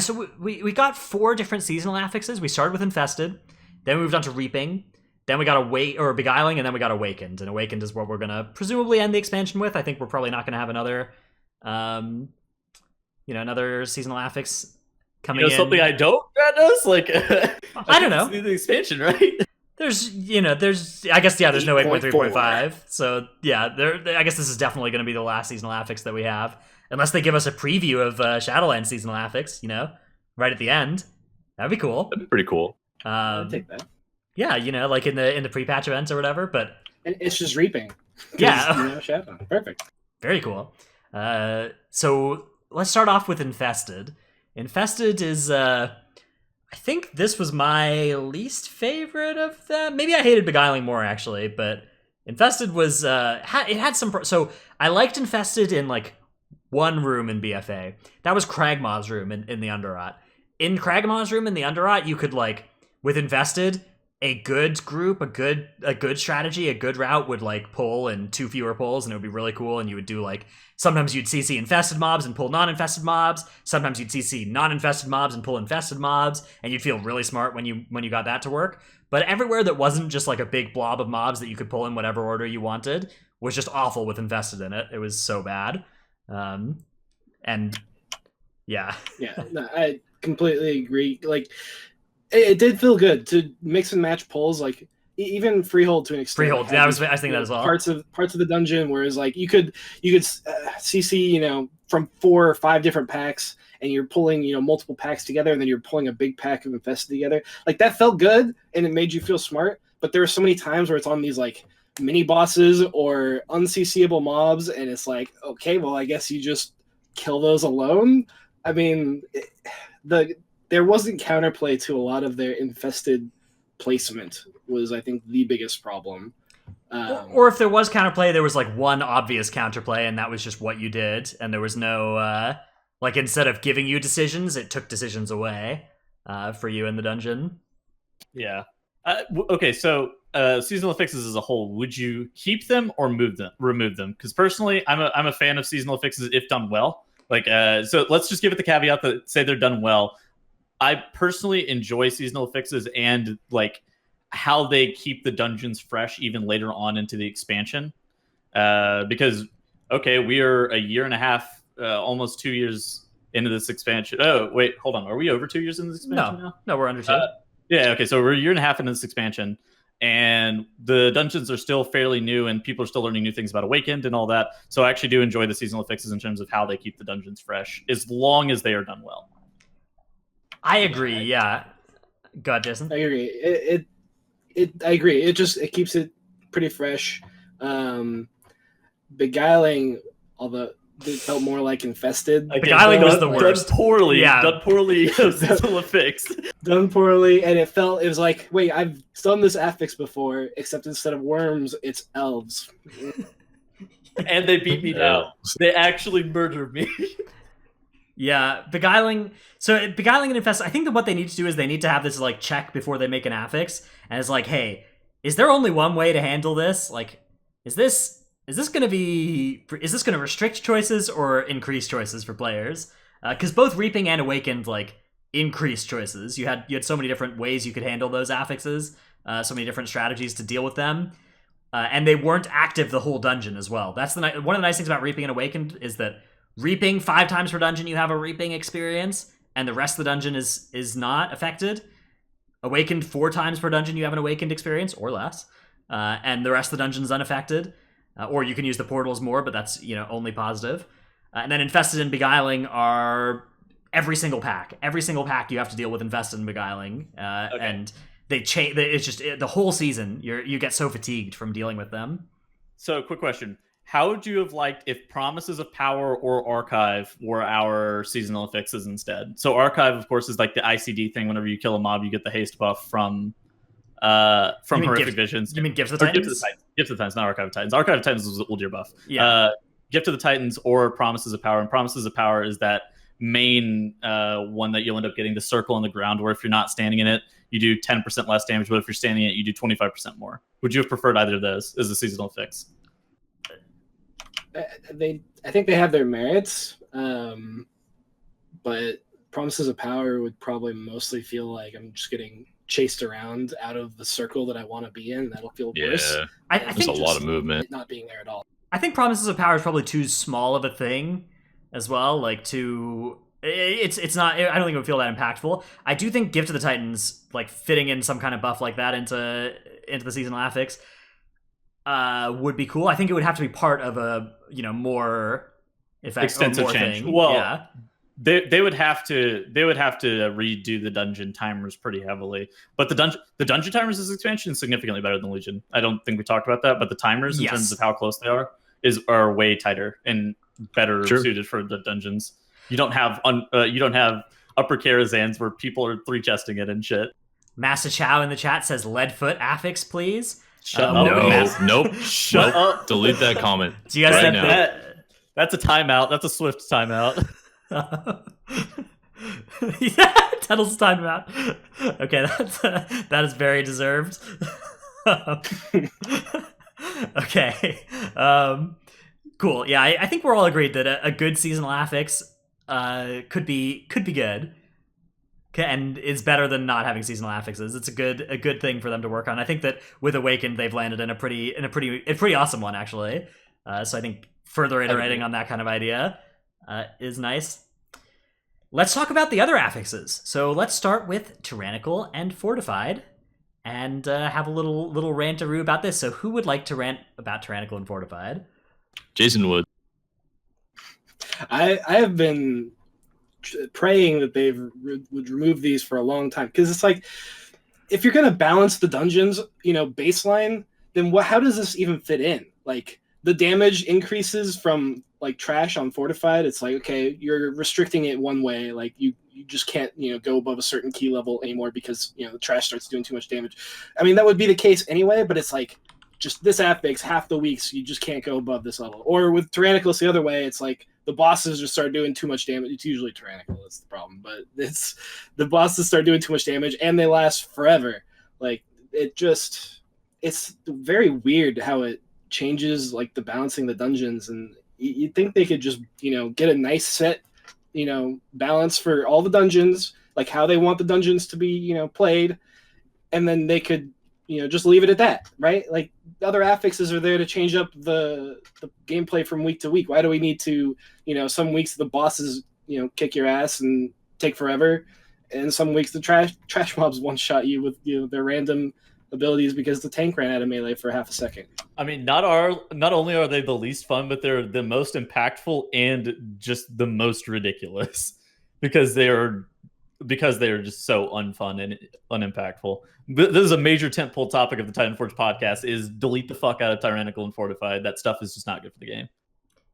so we got 4 different seasonal affixes. We started with Infested, then we moved on to Reaping, then we got Beguiling, and then we got Awakened. And Awakened is what we're gonna presumably end the expansion with. I think we're probably not gonna have another another seasonal affix coming in. Something I don't us like I don't know. The expansion, right? There's I guess there's no 8.3.5. So I guess this is definitely going to be the last seasonal affix that we have, unless they give us a preview of Shadowlands seasonal affix. Right at the end. That'd be cool. That'd be pretty cool. I'd take that. Yeah, like in the pre-patch events or whatever. But it's just Reaping. Yeah, Shadowlands. Perfect. Very cool. So let's start off with Infested. Infested is, I think this was my least favorite of them. Maybe I hated Beguiling more, actually, but Infested was, it had some, so I liked Infested in, like, one room in BFA. That was Kragmaw's room in the Underrot. In Kragmaw's room in the Underrot, you could, like, with Infested, a good group, a good strategy, a good route would, like, pull in 2 fewer pulls, and it would be really cool, and you would do, like, sometimes you'd CC infested mobs and pull non-infested mobs. Sometimes you'd CC non-infested mobs and pull infested mobs, and you'd feel really smart when you got that to work. But everywhere that wasn't just like a big blob of mobs that you could pull in whatever order you wanted was just awful with infested in it. It was so bad. And yeah. Yeah, no, I completely agree. Like, it did feel good to mix and match pulls, like even freehold to an extent. Freehold, yeah, I was thinking that as well. Parts of the dungeon, whereas like you could CC from 4 or 5 different packs, and you're pulling multiple packs together, and then you're pulling a big pack of infested together. Like that felt good, and it made you feel smart. But there were so many times where it's on these like mini bosses or unCCable mobs, and it's like, okay, well, I guess you just kill those alone. I mean, there wasn't counterplay to a lot of their infested placement was, I think, the biggest problem. Or if there was counterplay, there was like one obvious counterplay, and that was just what you did, and there was no like instead of giving you decisions, it took decisions away for you in the dungeon. Yeah. Okay, so seasonal affixes as a whole, would you keep them or remove them? Because personally, I'm a fan of seasonal affixes if done well. Like, so let's just give it the caveat that say they're done well. I personally enjoy seasonal affixes and like how they keep the dungeons fresh even later on into the expansion. Because okay, we are a year and a half, almost 2 years into this expansion. Oh wait, hold on, are we over 2 years into this expansion now? No, we're under 2. Yeah, okay, so we're a year and a half into this expansion, and the dungeons are still fairly new, and people are still learning new things about Awakened and all that. So I actually do enjoy the seasonal affixes in terms of how they keep the dungeons fresh, as long as they are done well. I agree. Yeah. Go ahead, Jason. I agree. I agree. It keeps it pretty fresh. Beguiling, although it felt more like infested. Beguiling was the worst. Done poorly. Yeah. Done poorly. Seasonal affix. Done poorly, and it was like, wait, I've done this affix before, except instead of worms, it's elves. And they beat me down. They actually murdered me. Yeah, beguiling. So beguiling and infest. I think that what they need to do is they need to have this like check before they make an affix, and it's like, hey, is there only one way to handle this? Like, is this going to restrict choices or increase choices for players? Because both Reaping and Awakened like increased choices. You had so many different ways you could handle those affixes, so many different strategies to deal with them, and they weren't active the whole dungeon as well. That's one of the nice things about Reaping and Awakened is that Reaping 5 times per dungeon you have a Reaping experience, and the rest of the dungeon is not affected. Awakened 4 times per dungeon you have an Awakened experience or less, and the rest of the dungeon is unaffected. Or you can use the portals more, but that's only positive. And then Infested and Beguiling are every single pack. Every single pack you have to deal with Infested and Beguiling, and they change. It's just the whole season. You get so fatigued from dealing with them. So, quick question: how would you have liked if Promises of Power or Archive were our seasonal affixes instead? So, Archive, of course, is like the ICD thing. Whenever you kill a mob, you get the haste buff from Horrific Visions. You mean Gifts of the Titans? Gifts of the Titans, not Archive of Titans. Archive of Titans was Uldir buff. Yeah. Gift of the Titans or Promises of Power. And Promises of Power is that main one that you'll end up getting, the circle on the ground, where if you're not standing in it, you do 10% less damage, but if you're standing in it, you do 25% more. Would you have preferred either of those as a seasonal fix? I think they have their merits, but Promises of Power would probably mostly feel like I'm just getting chased around out of the circle that I want to be in. That'll feel worse. I There's think a lot of movement. Not being there at all. I think Promises of Power is probably too small of a thing as well. Like it's not. I don't think it would feel that impactful. I do think Gift of the Titans, like fitting in some kind of buff like that into the seasonal affix, would be cool. I think it would have to be part of a more extensive change. Thing. Well, yeah. They would have to redo the dungeon timers pretty heavily, but the dungeon timers is expansion is significantly better than Legion. I don't think we talked about that, but the timers in terms of how close they are way tighter and better suited for the dungeons. You don't have upper Karazhan's where people are 3-chesting it and shit. Massa Chow in the chat says Leadfoot affix, please. Shut up. Nope. Shut up. Delete that comment. Do you guys right now. That's a timeout. That's a swift timeout. Yeah, Tuttle's talking about. Okay, that is very deserved. Okay, cool. Yeah, I think we're all agreed that a good seasonal affix could be good. Okay, and is better than not having seasonal affixes. It's a good thing for them to work on. I think that with Awakened they've landed in a pretty awesome one actually. So I think further iterating on that kind of idea is nice. Let's talk about the other affixes. So let's start with Tyrannical and Fortified, and have a little rantaroo about this. So who would like to rant about Tyrannical and Fortified? Jason would. I have been praying that they would remove these for a long time, because it's like, if you're going to balance the dungeons, baseline, then how does this even fit in? Like, the damage increases from like trash on Fortified. It's like, okay, you're restricting it one way. Like you just can't, go above a certain key level anymore because, the trash starts doing too much damage. I mean, that would be the case anyway, but it's like, just this affix, half the weeks, you just can't go above this level. Or with Tyrannical, it's the other way. It's like the bosses just start doing too much damage. It's usually Tyrannical, that's the problem. But it's the bosses start doing too much damage and they last forever. Like, it's very weird how it changes like the balancing the dungeons, and you'd think they could just get a nice set balance for all the dungeons, like how they want the dungeons to be played, and then they could just leave it at that, right? Like, the other affixes are there to change up the gameplay from week to week. Why do we need to some weeks the bosses kick your ass and take forever, and some weeks the trash mobs one shot you with their random abilities because the tank ran out of melee for half a second. I mean, not only are they the least fun, but they're the most impactful and just the most ridiculous because they're just so unfun and unimpactful. This is a major tentpole topic of the Titanforge podcast: is delete the fuck out of Tyrannical and Fortified. That stuff is just not good for the game.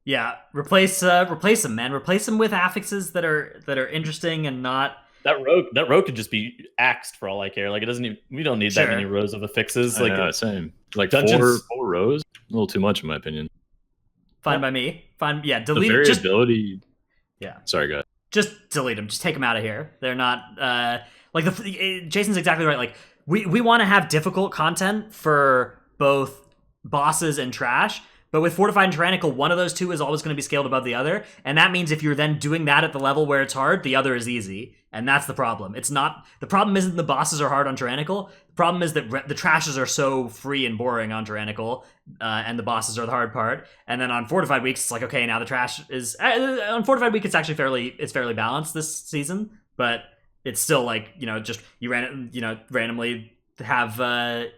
Yeah, replace them, man. Replace them with affixes that are interesting and not. That rogue could just be axed for all I care. Like it doesn't even, we don't need that many rows of affixes. I Like know, same. Like dungeons- four rows, a little too much in my opinion. Fine by me. Fine. Yeah, The delete. variability. Yeah. Sorry, guys. Just delete them. Just take them out of here. They're not like Jason's exactly right. Like we want to have difficult content for both bosses and trash, but with fortified and tyrannical, one of those two is always going to be scaled above the other, and that means if you're then doing that at the level where it's hard, the other is easy, and that's the problem. It's not the problem isn't the bosses are hard on tyrannical. The problem is that the trashes are so free and boring on tyrannical, and the bosses are the hard part. And then on fortified weeks, it's like okay, now the trash is on fortified week. It's actually fairly balanced this season, but it's still like just randomly have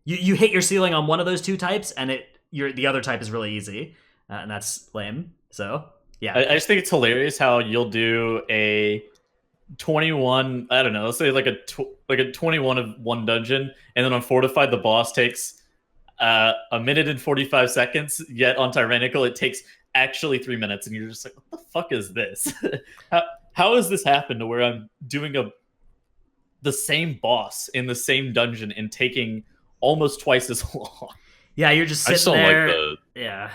you hit your ceiling on one of those two types, and the other type is really easy, and that's lame. So yeah, I just think it's hilarious how you'll do a 21. I don't know. Let's say like a 21 of one dungeon, and then on fortified the boss takes a minute and 45 seconds. Yet on tyrannical it takes actually 3 minutes, and you're just like, what the fuck is this? how has this happened to where I'm doing the same boss in the same dungeon and taking almost twice as long? Yeah, you're just sitting there. The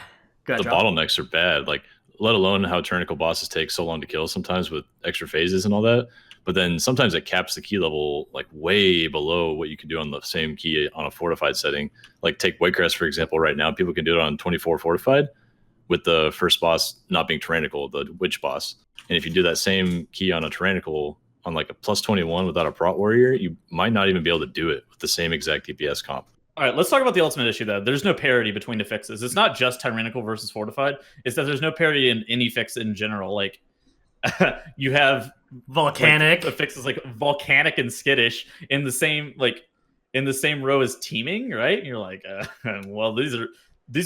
bottlenecks are bad. Like, let alone how tyrannical bosses take so long to kill sometimes with extra phases and all that. But then sometimes it caps the key level like way below what you can do on the same key on a fortified setting. Like take Whitecrest, for example, right now. People can do it on 24 fortified with the first boss not being tyrannical, the witch boss. And if you do that same key on a tyrannical on like a plus 21 without a prot warrior, you might not even be able to do it with the same exact DPS comp. All right, let's talk about the ultimate issue, though. There's no parity between the fixes. It's not just tyrannical versus fortified. It's that there's no parity in any fix in general. Like, you have volcanic affixes like volcanic and skittish in the same row as teaming, right? And you're like, well, these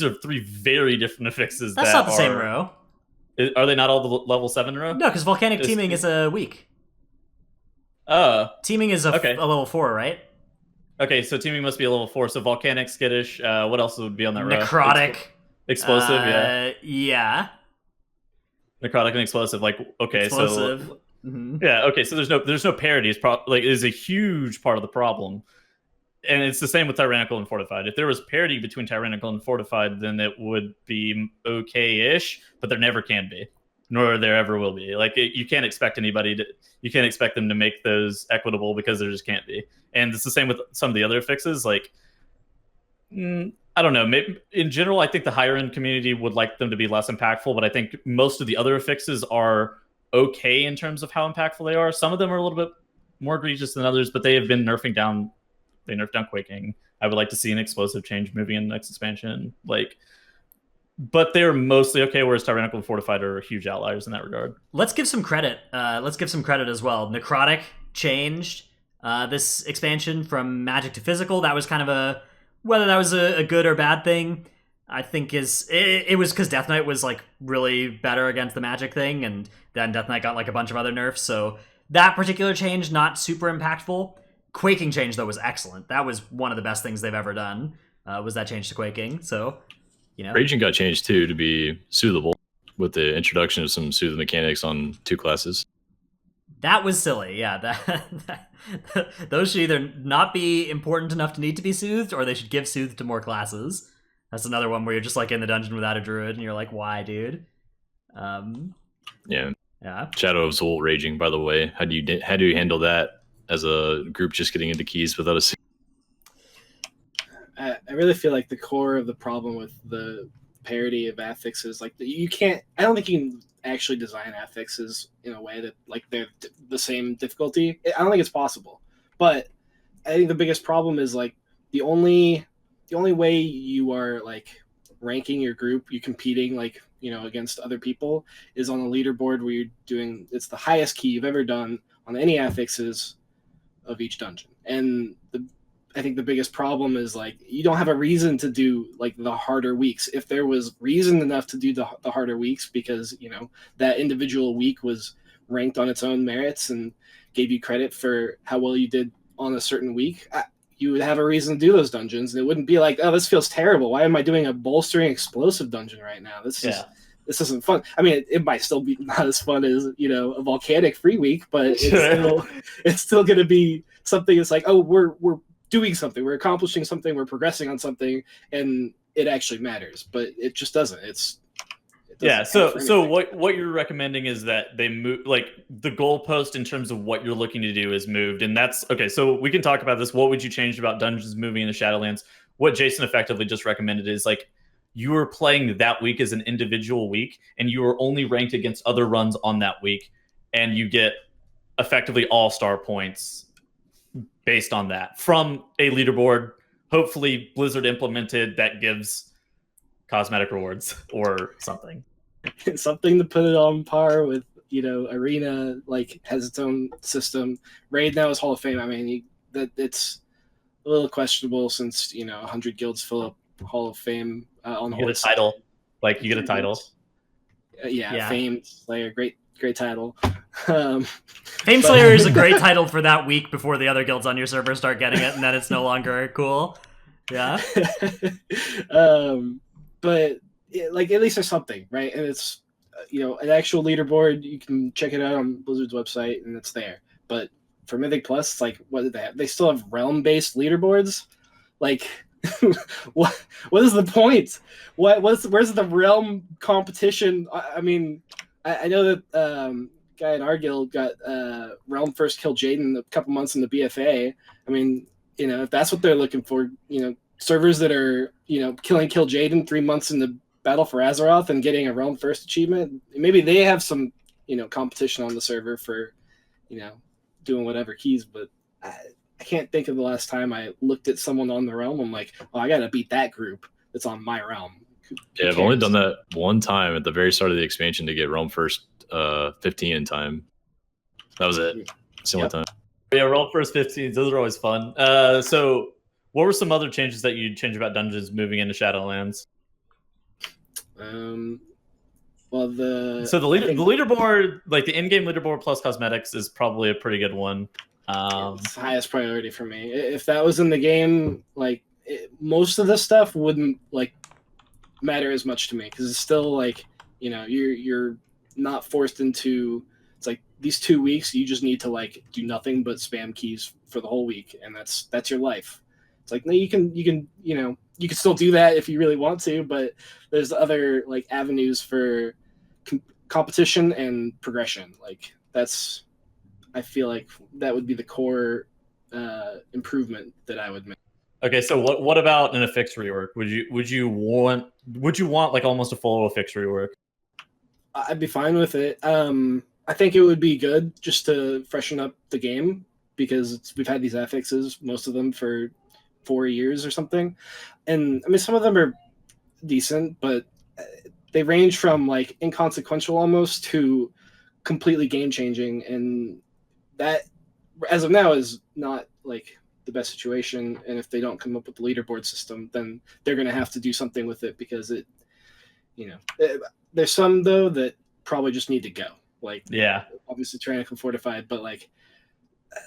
are three very different affixes. That's not the same row. Are they not all the level 7 row? No, because volcanic teaming is a weak. Teaming is a level 4, right? Okay, so teaming must be a level 4. So volcanic, skittish. What else would be on that row? Necrotic. Explosive, yeah. Yeah. Necrotic and explosive. Like, okay, explosive. So yeah, okay. So there's no parity. It is a huge part of the problem, and it's the same with tyrannical and fortified. If there was parity between tyrannical and fortified, then it would be okay-ish, but there never can be, nor there ever will be. Like you can't expect them to make those equitable because there just can't be. And it's the same with some of the other fixes. Like, I don't know. Maybe in general, I think the higher end community would like them to be less impactful, but I think most of the other fixes are okay in terms of how impactful they are. Some of them are a little bit more egregious than others, but they have been nerfing down. They nerfed down quaking. I would like to see an explosive change moving in the next expansion. But they're mostly okay, whereas tyrannical and fortified are huge outliers in that regard. Let's give some credit. As well. Necrotic changed this expansion from magic to physical. That was kind of whether that was a good or bad thing, I think it was because Death Knight was like really better against the magic thing, and then Death Knight got like a bunch of other nerfs. So that particular change, not super impactful. Quaking change though was excellent. That was one of the best things they've ever done. Was that change to quaking? So Raging got changed too to be soothable with the introduction of some soothe mechanics on 2 classes. That was silly, yeah. Those should either not be important enough to need to be soothed, or they should give soothe to more classes. That's another one where you're just like in the dungeon without a druid, and you're like, why, dude? Yeah. Yeah. Shadow of Zolt Raging, by the way. How do you handle that as a group just getting into keys without a? I really feel like the core of the problem with the parity of affixes, like you can't. I don't think you can actually design affixes in a way that like they're the same difficulty. I don't think it's possible. But I think the biggest problem is like the only way you are like ranking your group, you competing like against other people, is on a leaderboard where you're doing it's the highest key you've ever done on any affixes of each dungeon. And I think the biggest problem is like you don't have a reason to do like the harder weeks. If there was reason enough to do the harder weeks because that individual week was ranked on its own merits and gave you credit for how well you did on a certain week, you would have a reason to do those dungeons, and it wouldn't be like, oh, this feels terrible. Why am I doing a bolstering explosive dungeon right now? This this isn't fun. I mean, it might still be not as fun as a volcanic free week, but it's still going to be something. It's like, oh, we're doing something, we're accomplishing something, we're progressing on something, and it actually matters. But it just doesn't. Yeah, so what you're recommending is that they move, like, the goalpost in terms of what you're looking to do is moved, and that's okay. So we can talk about this. What would you change about Dungeons moving into Shadowlands? What Jason effectively just recommended is, like, you were playing that week as an individual week, and you were only ranked against other runs on that week, and you get effectively all-star points based on that from a leaderboard. Hopefully Blizzard implemented that gives cosmetic rewards or something. Something to put it on par with, Arena, like, has its own system. Raid now is Hall of Fame. I mean, it's a little questionable since 100 guilds fill up Hall of Fame on the you get a title. Like, you get a title. Yeah, Fame Slayer, great title. Fame Slayer is a great title for that week before the other guilds on your server start getting it, and then it's no longer cool. Yeah. But like, at least there's something, right? And it's an actual leaderboard. You can check it out on Blizzard's website, and it's there. But for Mythic Plus, it's like, what did they have? They still have realm-based leaderboards. Like, what is the point? Where's the realm competition? I mean, I know that guy in our guild got realm first kill Jaden a couple months in the BFA. I mean, if that's what they're looking for, servers that are killing Kill Jaden 3 months in the Battle for Azeroth and getting a realm first achievement, maybe they have some competition on the server for doing whatever keys. But I can't think of the last time I looked at someone on the realm. I'm like, oh, I gotta beat that group that's on my realm. Yeah, I've only done that one time at the very start of the expansion to get realm first 15 in time. That was it. Single time. Yeah, realm first 15s, those are always fun. So what were some other changes that you'd change about Dungeons moving into Shadowlands? Well, the leaderboard, like the in-game leaderboard plus cosmetics, is probably a pretty good one. It's the highest priority for me. If that was in the game, like, most of this stuff wouldn't like matter as much to me, because it's still like you're not forced into. It's like these 2 weeks you just need to like do nothing but spam keys for the whole week, and that's your life. It's like, no, you can still do that if you really want to, but there's other like avenues for competition and progression. Like, I feel like that would be the core improvement that I would make. Okay, so what about an affix rework? Would you want like almost a full affix rework? I'd be fine with it. I think it would be good just to freshen up the game, because we've had these affixes, most of them, for 4 years or something. And I mean, some of them are decent, but they range from like inconsequential almost to completely game changing. And that, as of now, is not like the best situation. And if they don't come up with the leaderboard system, then they're going to have to do something with it, because there's some though that probably just need to go. Like, yeah, obviously Tyrannical Fortified, but like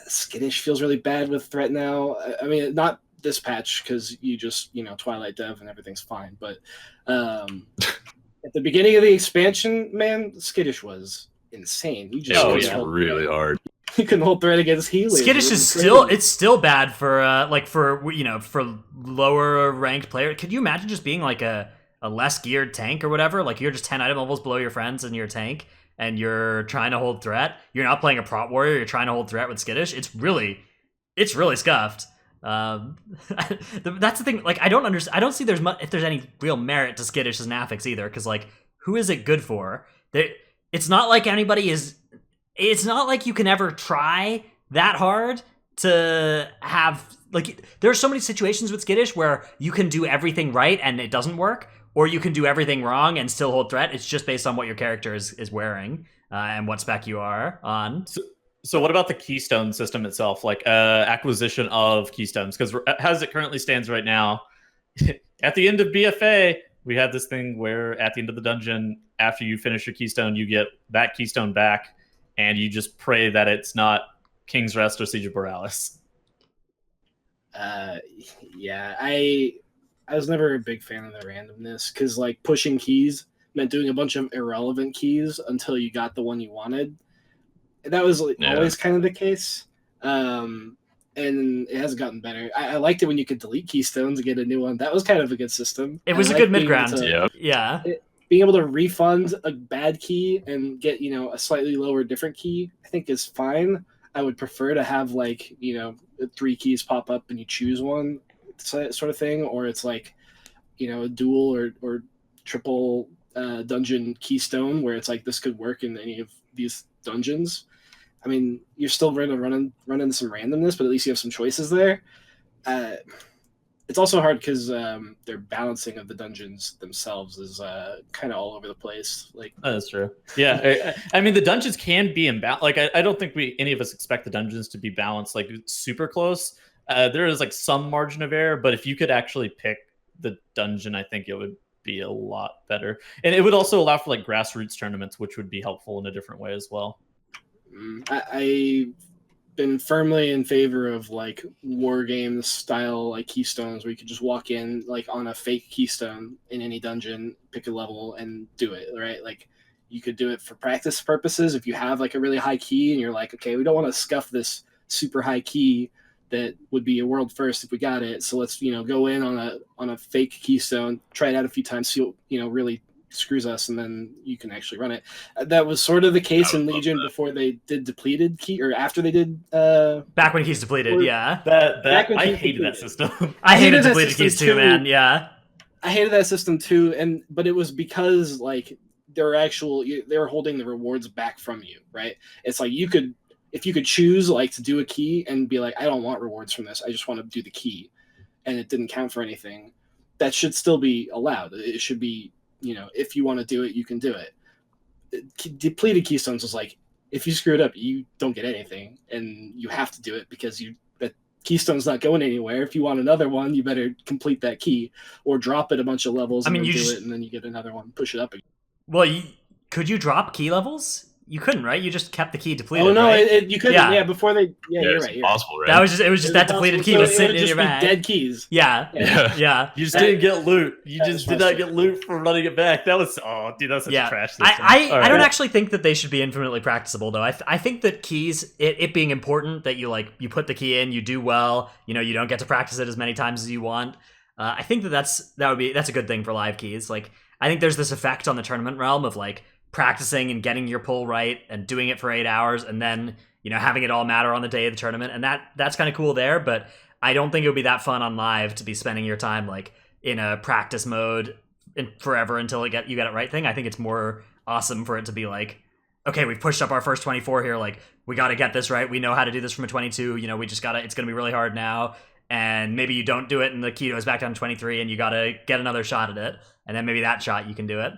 Skittish feels really bad with threat now. I mean, not this patch, because you just Twilight Dev and everything's fine, but at the beginning of the expansion, man, Skittish was insane. You just really hard. You can hold threat against healers. Skittish is still bad for for lower ranked player. Could you imagine just being like a less geared tank or whatever? Like, you're just 10 item levels below your friends in your tank, and you're trying to hold threat. You're not playing a prot warrior. You're trying to hold threat with Skittish. It's really scuffed. That's the thing. Like, I don't understand. I don't see if there's any real merit to Skittish as an affix either. Because like, who is it good for? It's not like anybody is. It's not like you can ever try that hard to have, like, there are so many situations with Skittish where you can do everything right and it doesn't work, or you can do everything wrong and still hold threat. It's just based on what your character is wearing and what spec you are on. So what about the keystone system itself, like acquisition of keystones? Because as it currently stands right now, at the end of BFA, we had this thing where at the end of the dungeon, after you finish your keystone, you get that keystone back, and you just pray that it's not King's Rest or Siege of Borealis. Yeah, I was never a big fan of the randomness, because like pushing keys meant doing a bunch of irrelevant keys until you got the one you wanted. That was always kind of the case. And it hasn't gotten better. I liked it when you could delete keystones and get a new one. That was kind of a good system. It was a good mid-ground. Yeah. Being able to refund a bad key and get, a slightly lower different key, I think is fine. I would prefer to have 3 keys pop up and you choose one sort of thing, or it's a dual or triple dungeon keystone where it's this could work in any of these dungeons. I mean, you're still going to run into some randomness, but at least you have some choices there. It's also hard because their balancing of the dungeons themselves is kind of all over the place. That's true. Yeah, I mean, the dungeons can be imbalanced. I don't think any of us expect the dungeons to be balanced super close. There is some margin of error, but if you could actually pick the dungeon, I think it would be a lot better, and it would also allow for grassroots tournaments, which would be helpful in a different way as well. I've been firmly in favor of war games style keystones where you could just walk in on a fake keystone in any dungeon, pick a level and do it, right? You could do it for practice purposes if you have a really high key and you're okay, we don't want to scuff this super high key that would be a world first if we got it, so let's go in on a fake keystone, try it out a few times, see what really screws us, and then you can actually run it. That was sort of the case in Legion before they did depleted key, or after they did back when keys depleted. Yeah, I hated that system. I hated depleted keys too, man. Yeah, I hated that system too, but it was because they were holding the rewards back from you, right? It's if you could choose to do a key and be I don't want rewards from this, I just want to do the key, and it didn't count for anything, that should still be allowed. It should be, if you want to do it, you can do it. Depleted keystones was if you screw it up, you don't get anything, and you have to do it because that keystone's not going anywhere. If you want another one, you better complete that key or drop it a bunch of levels. And it, and then you get another one, push it up again. Well, could you drop key levels? You couldn't, right? You just kept the key depleted. Oh no, right? You couldn't. Yeah, before they. Yeah, you're right. Impossible, right? That was just that depleted key was sitting in your bag. Dead keys. Yeah. You just didn't get loot. You just did not get loot for running it back. That was that's such a trash system. I don't actually think that they should be infinitely practicable though. I think that keys, it being important that you you put the key in, you do well. You don't get to practice it as many times as you want. I think that's a good thing for live keys. I think there's this effect on the tournament realm of practicing and getting your pull right and doing it for 8 hours and then having it all matter on the day of the tournament, and that's kind of cool there, but I don't think it would be that fun on live to be spending your time in a practice mode forever until you get it right thing. I think it's more awesome for it to be okay, we've pushed up our first 24 here, we got to get this right, we know how to do this from a 22, we just gotta, it's gonna be really hard now, and maybe you don't do it and the key goes back down to 23 and you gotta get another shot at it, and then maybe that shot you can do it.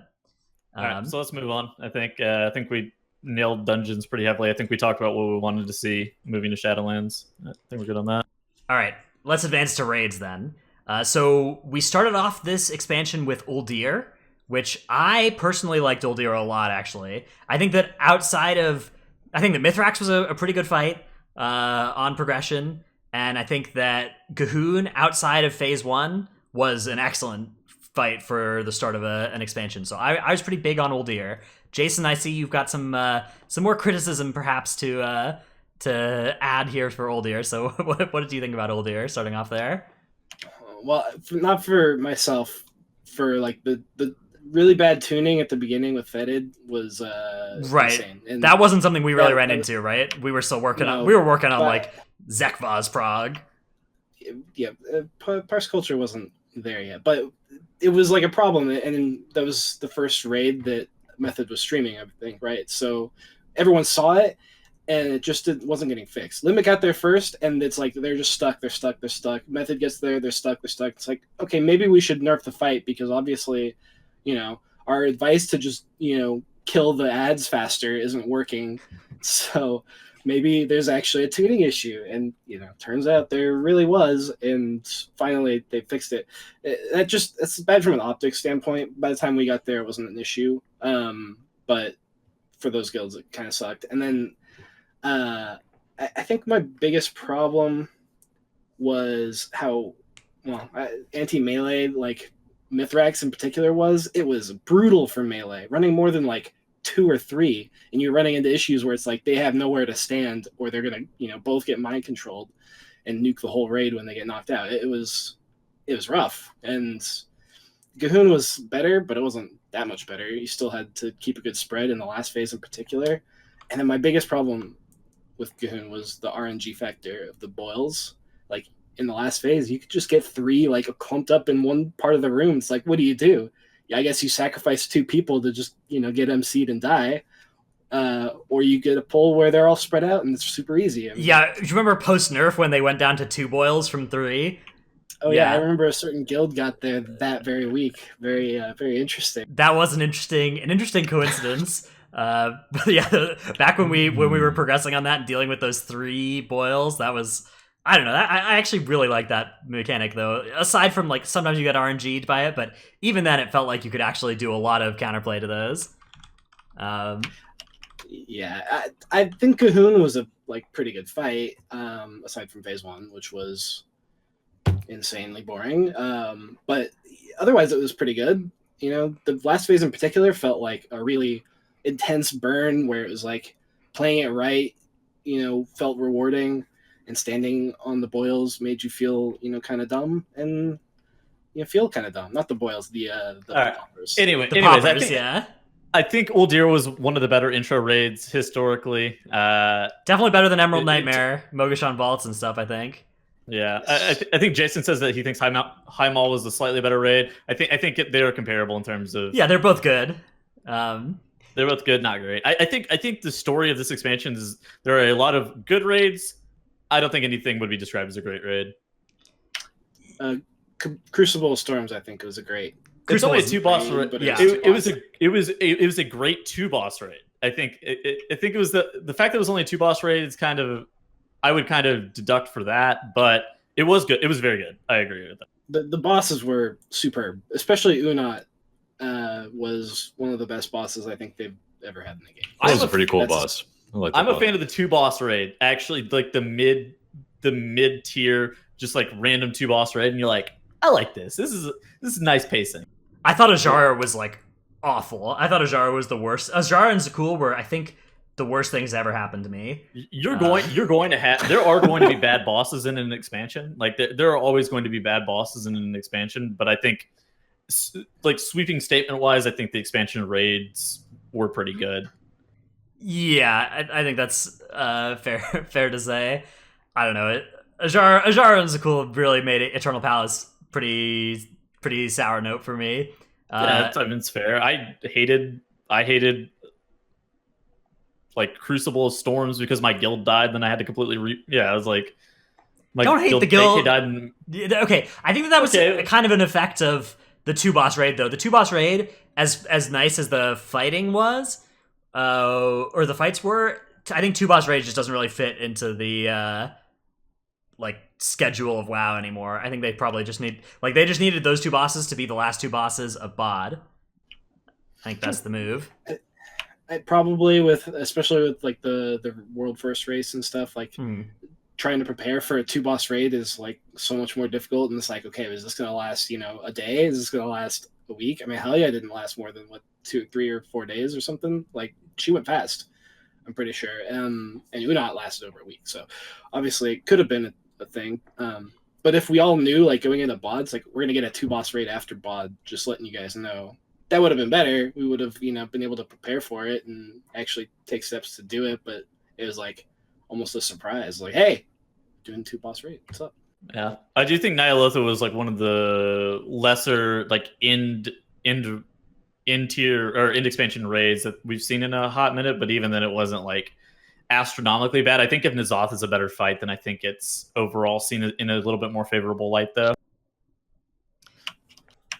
All right, so let's move on. I think we nailed dungeons pretty heavily. I think we talked about what we wanted to see moving to Shadowlands. I think we're good on that. All right, let's advance to raids then. So we started off this expansion with Uldir, which I personally liked Uldir a lot, actually. I think that Mithrax was a pretty good fight on progression, and I think that Gahoon, outside of Phase 1, was an excellent fight for the start of an expansion. So I was pretty big on Uldir. Jason, I see you've got some more criticism perhaps to add here for Uldir. So what did you think about Uldir starting off there? Well, not for myself. For the really bad tuning at the beginning with Fetid was right. Insane. And that wasn't something we really ran into, right? We were still working on. We were working on Zekvaz Prague. Yeah, Parse Culture wasn't there yet, but it was a problem, and that was the first raid that Method was streaming, I think, right? So everyone saw it, and it just wasn't getting fixed. Limit got there first, and it's they're just stuck, they're stuck. Method gets there, they're stuck. It's okay, maybe we should nerf the fight, because obviously, our advice to just, kill the ads faster isn't working. So maybe there's actually a tuning issue, and turns out there really was, and finally they fixed it. That's bad from an optics standpoint. By the time we got there, it wasn't an issue, but for those guilds it kind of sucked. And then I think my biggest problem was how anti-melee Mithrax in particular it was brutal for melee. Running more than like 2 or 3, and you're running into issues where it's like they have nowhere to stand, or they're gonna, both get mind controlled and nuke the whole raid when they get knocked out. It was rough, and Gahoon was better, but it wasn't that much better. You still had to keep a good spread in the last phase in particular. And then my biggest problem with Gahoon was the RNG factor of the boils. Like in the last phase, you could just get 3 like clumped up in one part of the room. It's like, what do you do? Yeah, I guess you sacrifice 2 people to just get MC'd and die. Or you get a pull where they're all spread out and it's super easy. Yeah, do you remember post nerf when they went down to 2 boils from 3? Oh yeah, I remember a certain guild got there that very week. Very interesting. That was an interesting coincidence. But yeah, back when we were progressing on that and dealing with those 3 boils, that was, I don't know. I actually really like that mechanic though. Aside from like sometimes you get RNG'd by it, but even then it felt like you could actually do a lot of counterplay to those. Yeah, I think Cahoon was a pretty good fight. Aside from phase 1, which was insanely boring. But otherwise it was pretty good. The last phase in particular felt like a really intense burn where it was like playing it right, felt rewarding, and standing on the boils made you feel, kind of dumb, and feel kind of dumb. Not the boils, the poppers. Anyways, Poppers, I think Uldir was one of the better intro raids historically. Definitely better than Emerald Nightmare, Mogashan Vaults and stuff, I think. Yeah, I think Jason says that he thinks High Mall was a slightly better raid. I think they're comparable in terms of. Yeah, they're both good. They're both good, not great. I think the story of this expansion is there are a lot of good raids. I don't think anything would be described as a great raid. Crucible of Storms, I think, was a great. It's only a 2 boss raid. Yeah, it was a great 2 boss raid. I think it was the fact that it was only a 2 boss raid is kind of, I would kind of deduct for that, but it was good. It was very good. I agree with that. The bosses were superb, especially Unat. Was one of the best bosses I think they've ever had in the game. That was a pretty cool boss. I'm a fan of the 2 boss raid. Actually, like the mid tier, just like random 2 boss raid, and you're like, I like this. This is nice pacing. I thought Ajara was like awful. I thought Ajara was the worst. Ajara and Zakul were, I think, the worst things that ever happened to me. There are going to be bad bosses in an expansion. Like there are always going to be bad bosses in an expansion, but I think like sweeping statement wise, I think the expansion raids were pretty good. Yeah, I think that's fair to say. I don't know. Ajara and Zakul really made Eternal Palace pretty sour note for me. Yeah, I mean, it's fair. I hated like Crucible of Storms because my guild died. Then I had to completely I was like, don't hate the guild. Died okay, I think that was kind of an effect of the 2 boss raid though. The 2 boss raid, as nice as the fighting was, or the fights were, I think 2 boss raid just doesn't really fit into the schedule of WoW anymore. I think they probably just needed those 2 bosses to be the last 2 bosses of BOD. I think that's the move. I probably especially with like the world first race and stuff, trying to prepare for a 2 boss raid is like so much more difficult. And it's like, okay, is this going to last, a day? Is this going to last a week? I mean, Helya didn't last more than 2, 3, or 4 days or something. Like she went fast, I'm pretty sure. And Unat lasted over a week. So obviously it could have been a thing. But if we all knew like going into BODs, like we're going to get a 2 boss raid after BOD, just letting you guys know, that would have been better. We would have, been able to prepare for it and actually take steps to do it. But it was like almost a surprise. Like, hey, doing 2 boss raid. What's up? Yeah, I do think Nyalotha was like one of the lesser like end tier or end expansion raids that we've seen in a hot minute. But even then, it wasn't like astronomically bad. I think if N'Zoth is a better fight, then I think it's overall seen in a little bit more favorable light, though.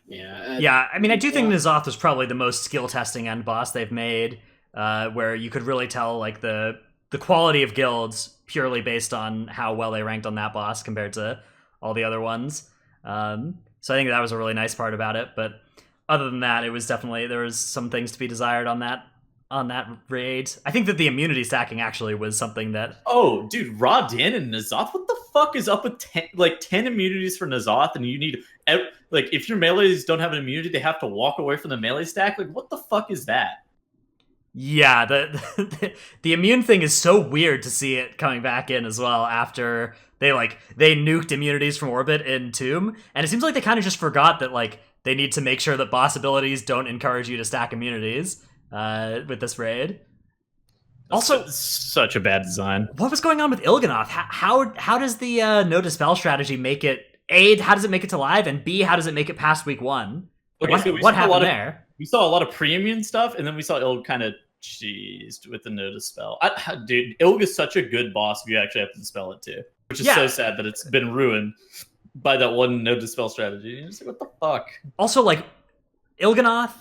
Yeah. I mean, I do think N'Zoth was probably the most skill testing end boss they've made, where you could really tell like the quality of guilds purely based on how well they ranked on that boss compared to all the other ones. So I think that was a really nice part about it. But other than that, it was definitely, there was some things to be desired on that on that raid. I think that the immunity stacking actually was something that. Oh, dude, Radan and N'Zoth. What the fuck is up with 10 immunities for N'Zoth, and you need like if your melees don't have an immunity, they have to walk away from the melee stack. Like, what the fuck is that? Yeah, the immune thing is so weird to see it coming back in as well after they nuked immunities from orbit in Tomb, and it seems like they kind of just forgot that like they need to make sure that boss abilities don't encourage you to stack immunities with this raid. Also, such a bad design. What was going on with Il'gynoth? How does the no dispel strategy make it? A, how does it make it to live? And B, how does it make it past week 1? Okay, what happened there? We saw a lot of pre-immune stuff, and then we saw Ilg kind of cheesed with the no dispel. Dude, Ilg is such a good boss if you actually have to dispel it too, which is so sad that it's been ruined by that one no dispel strategy. You're just like, what the fuck? Also, like Il'gynoth,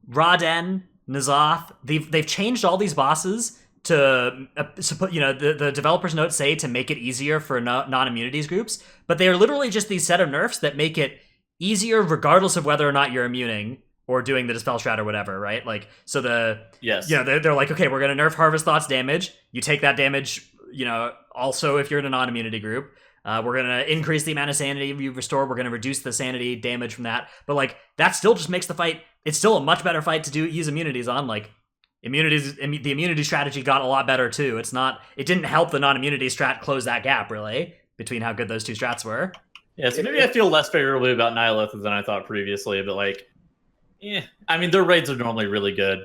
Raden, N'Zoth, they've changed all these bosses to the developers notes say to make it easier for non-immunities groups, but they are literally just these set of nerfs that make it easier regardless of whether or not you're immuning or doing the dispel strat or whatever, right? Like, so they're like, okay, we're gonna nerf Harvest Thoughts damage. You take that damage, also if you're in a non-immunity group. We're gonna increase the amount of sanity you restore. We're gonna reduce the sanity damage from that. But like, that still just makes the fight. It's still a much better fight to use immunities on. Like, the immunity strategy got a lot better too. It didn't help the non-immunity strat close that gap really between how good those two strats were. Yeah, so maybe I feel less favorably about Nihilith than I thought previously, but like, I mean, their raids are normally really good.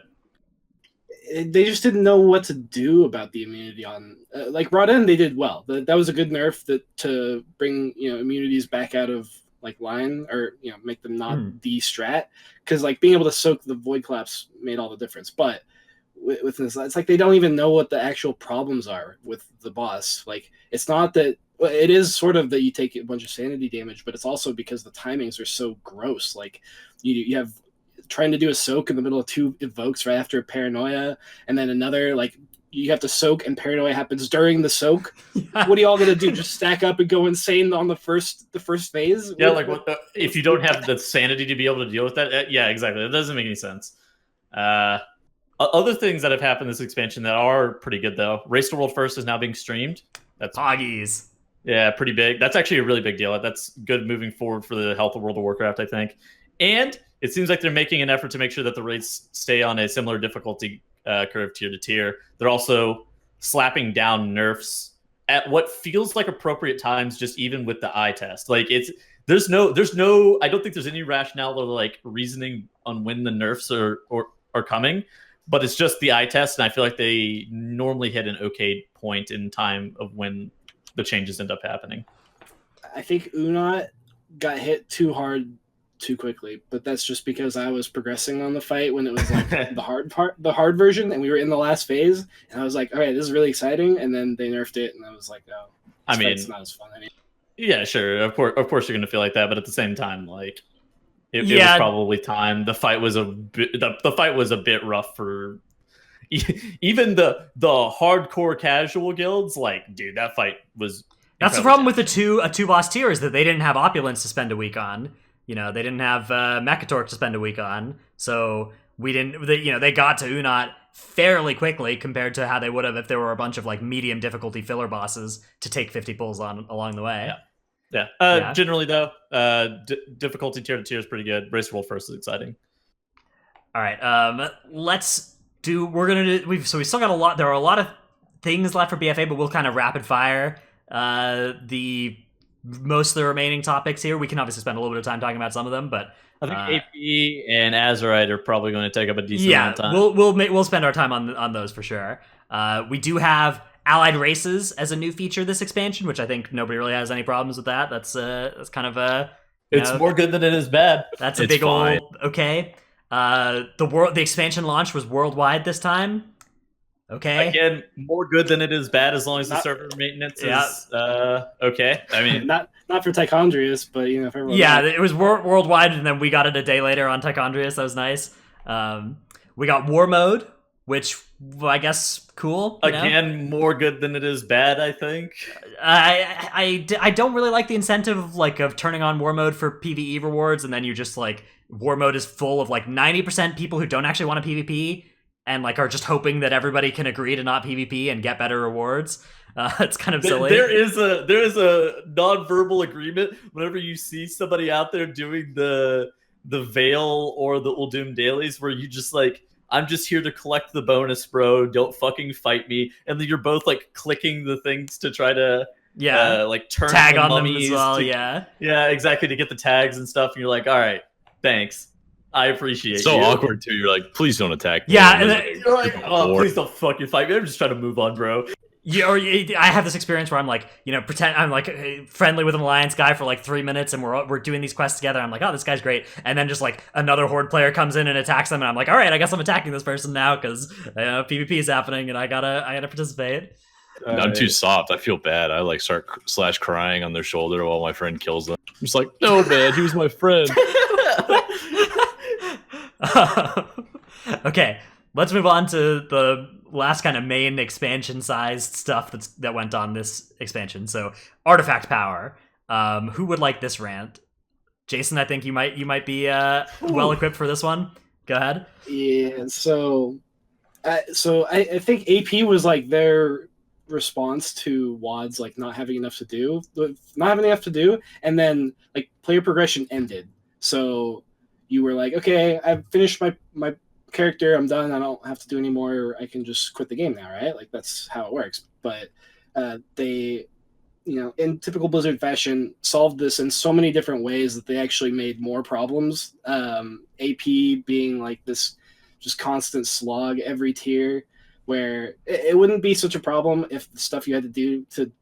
They just didn't know what to do about the immunity on like Raden. They did well. That was a good nerf to bring immunities back out of like line, or make them not the strat, because like being able to soak the void collapse made all the difference. But with this, it's like they don't even know what the actual problems are with the boss. Like, it's not that. Well, it is sort of that you take a bunch of sanity damage, but it's also because the timings are so gross. Like, you have trying to do a soak in the middle of 2 evokes right after a paranoia, and then another, like, you have to soak and paranoia happens during the soak. What are you all gonna do? Just stack up and go insane on the first phase? Yeah, like if you don't have the sanity to be able to deal with that? Yeah, exactly. That doesn't make any sense. Other things that have happened this expansion that are pretty good though. Race to World First is now being streamed. That's Poggies. Yeah, pretty big. That's actually a really big deal. That's good moving forward for the health of World of Warcraft, I think. And it seems like they're making an effort to make sure that the raids stay on a similar difficulty curve tier to tier. They're also slapping down nerfs at what feels like appropriate times, just even with the eye test. Like, there's no I don't think there's any rationale or like reasoning on when the nerfs are coming, but it's just the eye test, and I feel like they normally hit an okay point in time of when the changes end up happening. I think Unat got hit too hard too quickly, but that's just because I was progressing on the fight when it was like the hard version, and we were in the last phase, and I was like, all right, this is really exciting, and then they nerfed it, and I was like, no, it's not as fun anymore. Yeah, sure, of course you're gonna feel like that, but at the same time, like it was probably time. The fight was a bit rough for even the hardcore casual guilds. Like, dude, that fight was. That's the problem with a two boss tier, is that they didn't have Opulence to spend a week on. They didn't have Mekatorch to spend a week on, so they got to Unat fairly quickly compared to how they would have if there were a bunch of like medium difficulty filler bosses to take 50 pulls on along the way. Yeah. Generally though, difficulty tier to tier is pretty good. Race World First is exciting. All right, we still got a lot. There are a lot of things left for BFA, but we'll kind of rapid fire most of the remaining topics here. We can obviously spend a little bit of time talking about some of them, but I think AP and Azurite are probably going to take up a decent amount of time. We'll spend our time on those for sure. We do have allied races as a new feature this expansion, which I think nobody really has any problems with that. That's kind of a it's more good than it is bad. That's a big fine. Old okay. The expansion launch was worldwide this time. Okay. Again, more good than it is bad as long as the server maintenance is okay. I mean, not for Titanforge, but for everyone else. It was worldwide, and then we got it a day later on Titanforge. That was nice. We got War Mode, which I guess cool. Again, more good than it is bad. I think. I don't really like the incentive of turning on War Mode for PvE rewards, and then you just War Mode is full of 90% people who don't actually want to PvP. and like are just hoping that everybody can agree to not PvP and get better rewards. It's kind of silly. There is a non-verbal agreement whenever you see somebody out there doing the Veil or the Uldum dailies where you just like, I'm just here to collect the bonus, bro. Don't fucking fight me. And then you're both like clicking the things to try to like turn tag the on them mummies as well. to, yeah, exactly, to get the tags and stuff. And you're like, all right, thanks. I appreciate So you. awkward too. You're like, please don't attack me. Yeah, and then, You're like, oh, please don't fucking fight me. I'm just trying to move on, bro. Yeah, I have this experience where I'm like, pretend I'm like friendly with an alliance guy for like 3 minutes, and we're doing these quests together. I'm like, oh, this guy's great, and then just like another horde player comes in and attacks them, and I'm like, all right, I guess I'm attacking this person now because PvP is happening, and I gotta participate. I'm too soft. I feel bad. I like start / crying on their shoulder while my friend kills them. I'm just like, no, man, he was my friend. Okay, let's move on to the last kind of main expansion-sized stuff that went on this expansion. So, artifact power. Who would like this rant? Jason, I think you might be well equipped for this one. Go ahead. Yeah. So I think AP was like their response to WAD's like not having enough to do, and then like player progression ended. So you were like, okay, I've finished my character, I'm done, I don't have to do anymore, I can just quit the game now, right? Like that's how it works. But they, in typical Blizzard fashion, solved this in so many different ways that they actually made more problems. AP being like this just constant slog every tier, where it wouldn't be such a problem if the stuff you had to do to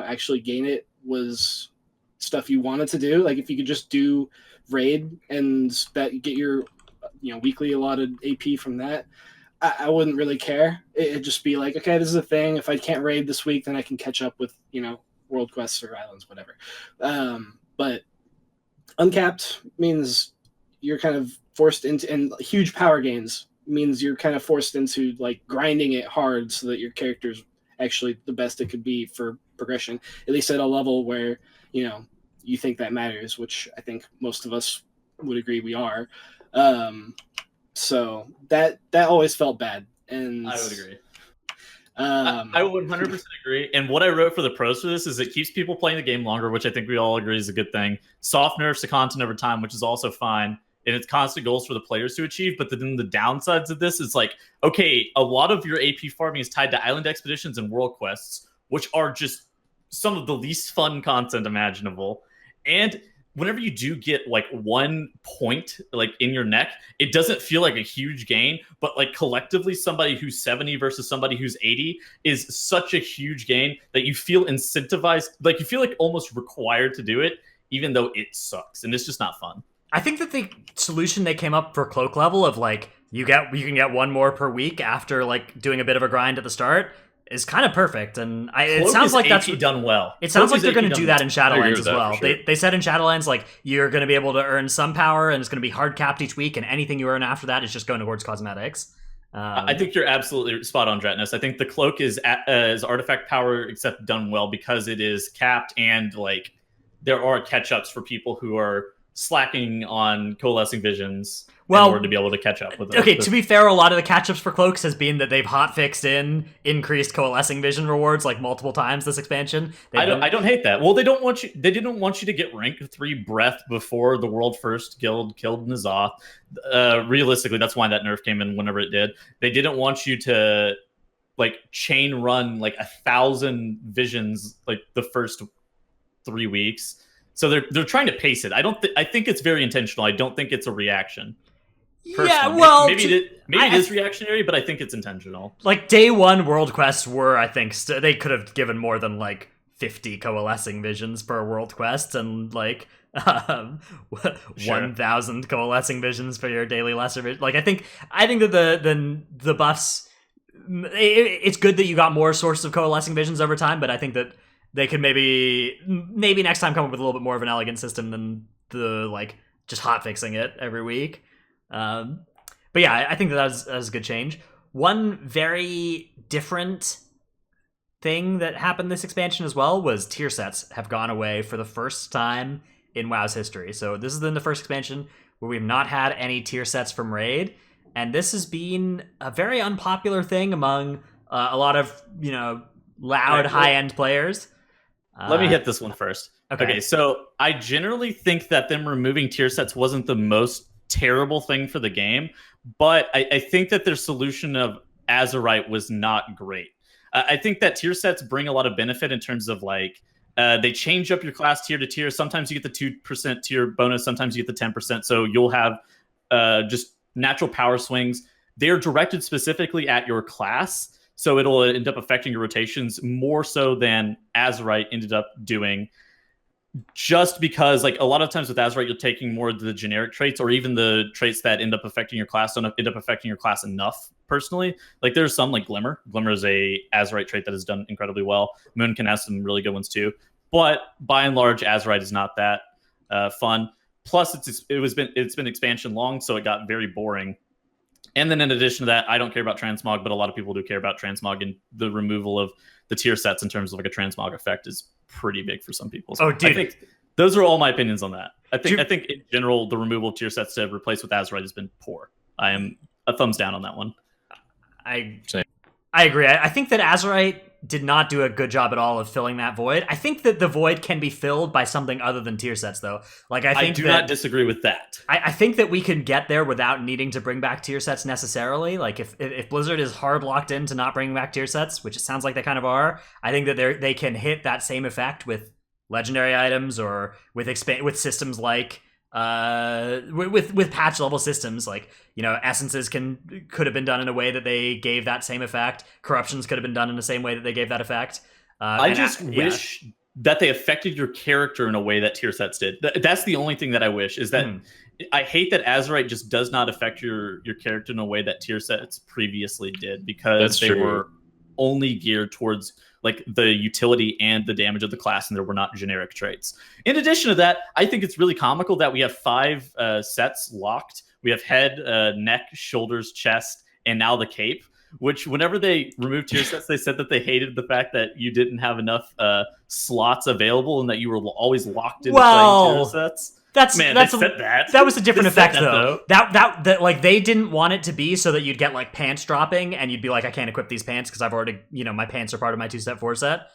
actually gain it was stuff you wanted to do. Like if you could just do raid and that get your weekly allotted AP from that, I wouldn't really care. It'd just be like, okay, this is a thing. If I can't raid this week, then I can catch up with world quests or islands, whatever. But uncapped means you're kind of forced into, and huge power gains means you're kind of forced into like grinding it hard so that your character's actually the best it could be for progression, at least at a level where you think that matters, which I think most of us would agree we are. So that always felt bad, and I would agree. I would 100% agree. And what I wrote for the pros for this is it keeps people playing the game longer, which I think we all agree is a good thing. Soft nerfs to content over time, which is also fine. And it's constant goals for the players to achieve. But then the downsides of this is like, okay, a lot of your AP farming is tied to island expeditions and world quests, which are just some of the least fun content imaginable. And whenever you do get like 1 point like in your neck, it doesn't feel like a huge gain, but like collectively somebody who's 70 versus somebody who's 80 is such a huge gain that you feel incentivized, like you feel like almost required to do it, even though it sucks and it's just not fun. I think that the solution they came up for cloak level of like you can get 1 more per week after like doing a bit of a grind at the start is kind of perfect, and it sounds like that's done well. It sounds like they're going to do that in Shadowlands as well. Sure. They said in Shadowlands like you're going to be able to earn some power, and it's going to be hard capped each week, and anything you earn after that is just going towards cosmetics. I think you're absolutely spot on, Dretness. I think the cloak is artifact power, except done well because it is capped, and like there are catch ups for people who are slacking on coalescing visions in order to be able to catch up with it. Okay, to be fair, a lot of the catch-ups for cloaks has been that they've hot-fixed in increased coalescing vision rewards like multiple times this expansion. I don't hate that. Well, they didn't want you to get rank 3 breath before the world first guild killed N'Zoth. Realistically, that's why that nerf came in whenever it did. They didn't want you to like chain run like 1,000 visions like the first 3 weeks. So they're trying to pace it. I think it's very intentional. I don't think it's a reaction. Personally. Yeah, well, maybe it is reactionary, but I think it's intentional. Like day 1 world quests were, I think, they could have given more than like 50 coalescing visions per world quest, and like 1,000 coalescing visions for your daily lesser vision. Like I think that the buffs, it's good that you got more sources of coalescing visions over time, but I think that they could maybe next time come up with a little bit more of an elegant system than the like just hot fixing it every week. But yeah, I think that was a good change. One very different thing that happened this expansion as well was tier sets have gone away for the first time in WoW's history. So this is in the first expansion where we've not had any tier sets from Raid, and this has been a very unpopular thing among a lot of loud high-end players. Let me hit this one first. Okay, so I generally think that them removing tier sets wasn't the most terrible thing for the game, but I think that their solution of Azurite was not great. I think that tier sets bring a lot of benefit in terms of like they change up your class tier to tier. Sometimes you get the 2% tier bonus, sometimes you get the 10%. So you'll have just natural power swings. They're directed specifically at your class. So it'll end up affecting your rotations more so than Azurite ended up doing. Just because, like, a lot of times with Azurite, you're taking more of the generic traits, or even the traits that end up affecting your class don't end up affecting your class enough, personally. Like, there's some, like Glimmer. Glimmer is a Azurite trait that has done incredibly well. Moonkin has some really good ones, too. But, by and large, Azurite is not that fun. Plus, it's been expansion long, so it got very boring. And then in addition to that, I don't care about transmog, but a lot of people do care about transmog, and the removal of the tier sets in terms of like a transmog effect is pretty big for some people. So I think those are all my opinions on that. I think in general, the removal of tier sets to replace with Azurite has been poor. I am a thumbs down on that one. I agree. I think that Azurite did not do a good job at all of filling that void. I think that the void can be filled by something other than tier sets, though. Like I do not disagree with that. I think that we can get there without needing to bring back tier sets necessarily. Like if Blizzard is hard locked in to not bringing back tier sets, which it sounds like they kind of are, I think that they can hit that same effect with legendary items or with systems like with patch level systems, like essences could have been done in a way that they gave that same effect. Corruptions could have been done in the same way that they gave that effect. I just wish that they affected your character in a way that tier sets did. That's the only thing that I wish, is that I hate that Azurite just does not affect your character in a way that tier sets previously did, because they were only geared towards like the utility and the damage of the class, and there were not generic traits. In addition to that, I think it's really comical that we have 5 sets locked. We have head, neck, shoulders, chest, and now the cape, which whenever they removed tier sets, they said that they hated the fact that you didn't have enough slots available and that you were always locked into playing tier sets. That was a different effect, though. That like they didn't want it to be so that you'd get like pants dropping and you'd be like, I can't equip these pants because I've already, my pants are part of my 2-set 4-set.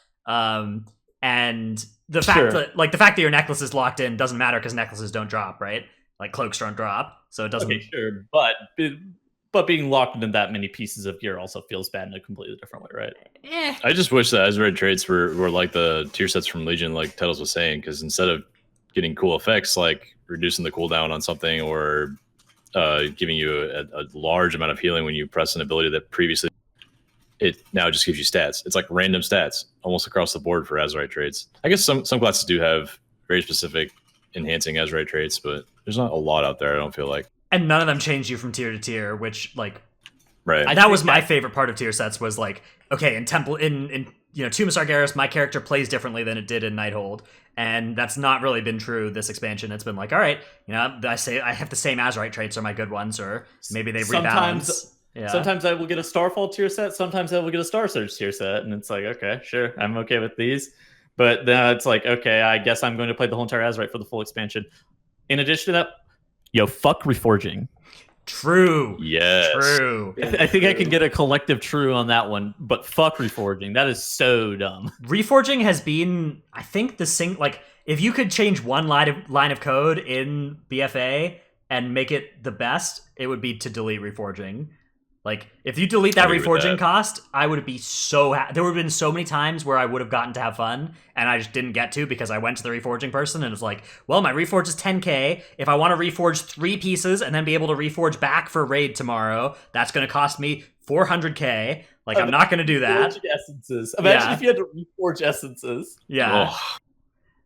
And the fact that your necklace is locked in doesn't matter because necklaces don't drop, right? Like cloaks don't drop, so it doesn't. Okay, sure, but being locked into that many pieces of gear also feels bad in a completely different way, right? I just wish the Azurite traits were like the tier sets from Legion, like Tettles was saying, because instead of getting cool effects like reducing the cooldown on something or giving you a large amount of healing when you press an ability that previously it now just gives you stats. It's like random stats almost across the board for Azurite traits. I guess some classes do have very specific enhancing Azurite traits, but there's not a lot out there, I don't feel like. And none of them change you from tier to tier, which like right. That was my favorite part of tier sets, was like, okay, in Temple in Tomb of Sargeras, my character plays differently than it did in Nighthold. And that's not really been true this expansion. It's been like, all right, I have the same Azurite traits are my good ones, or maybe they rebalance. Sometimes I will get a Starfall tier set, sometimes I will get a Star Surge tier set, and it's like, okay, sure, I'm okay with these. But then it's like, okay, I guess I'm going to play the whole entire Azurite for the full expansion. In addition to that, fuck reforging. True. Yes. True. I think I can get a collective true on that one, but fuck reforging. That is so dumb. Reforging has been, I think, if you could change one line of code in BFA and make it the best, it would be to delete reforging. Like, if you delete that reforging cost, I would be so happy. There would have been so many times where I would have gotten to have fun, and I just didn't get to because I went to the reforging person and was like, well, my reforge is 10k. If I want to reforge 3 pieces and then be able to reforge back for raid tomorrow, that's going to cost me 400k. Like, I'm not going to do that. Essences. Imagine if you had to reforge essences. Yeah. Oh.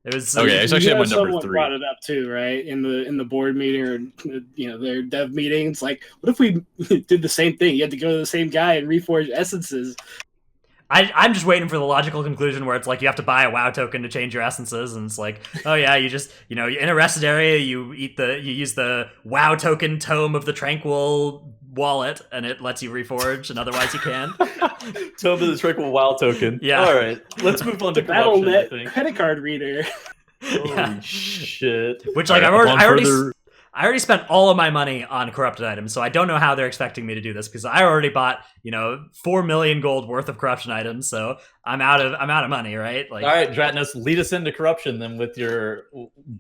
It was okay. It's actually my number 3. Brought it up too, right? In the board meeting or their dev meeting. It's like, what if we did the same thing? You had to go to the same guy and reforge essences. I'm just waiting for the logical conclusion where it's like you have to buy a WoW token to change your essences, and it's like, oh yeah, you just in a rested area you use the WoW token Tome of the Tranquil wallet, and it lets you reforge, and otherwise you can. Tome of the Tranquil WoW token. Yeah. All right, let's move on to Battle.net credit card reader. Holy shit! Which like I I already spent all of my money on corrupted items, so I don't know how they're expecting me to do this because I already bought 4 million gold worth of corruption items, so I'm out of money, right? Like, all right, Dratnus, lead us into corruption then with your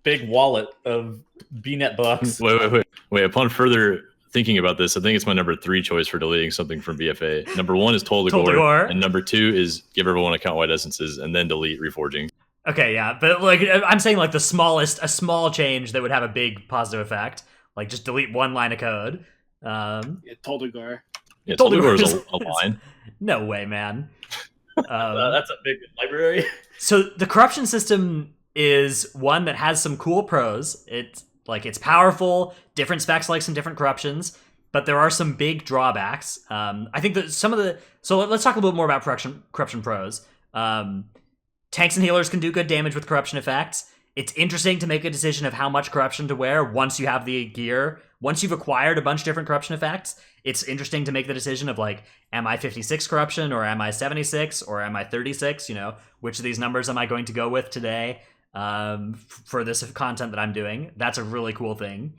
big wallet of BNet bucks. Wait. Upon further thinking about this, I think it's my number 3 choice for deleting something from BFA. Number 1 is corndoG, and number 2 is give everyone account-wide essences and then delete reforging. Okay, yeah, but like I'm saying, like a small change that would have a big positive effect, like just delete one line of code. corndoG. Yeah, corndoG is a line. No way, man. That's a big library. So the corruption system is one that has some cool pros. It's powerful, different specs like some different corruptions, but there are some big drawbacks. I think that so let's talk a little bit more about corruption pros. Tanks and healers can do good damage with corruption effects. It's interesting to make a decision of how much corruption to wear once you have the gear. Once you've acquired a bunch of different corruption effects, it's interesting to make the decision of like, am I 56 corruption or am I 76 or am I 36? Which of these numbers am I going to go with today for this content that I'm doing? That's a really cool thing.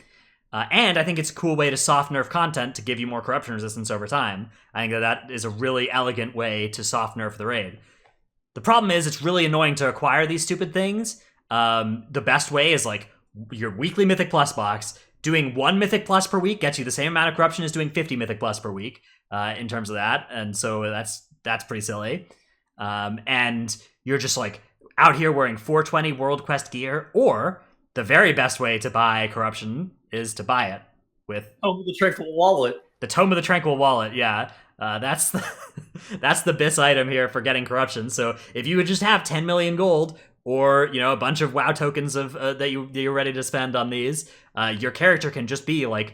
And I think it's a cool way to soft nerf content to give you more corruption resistance over time. I think that is a really elegant way to soft nerf the raid. The problem is it's really annoying to acquire these stupid things. The best way is like your weekly Mythic Plus box. Doing 1 Mythic Plus per week gets you the same amount of corruption as doing 50 Mythic Plus per week in terms of that. And so that's pretty silly. And you're just like out here wearing 420 World Quest gear, or the very best way to buy corruption is to buy it with Tome of the Tranquil Wallet. The Tome of the Tranquil Wallet, yeah. That's the BIS item here for getting corruption. So if you would just have 10 million gold, or a bunch of WoW tokens of that you're ready to spend on these, your character can just be like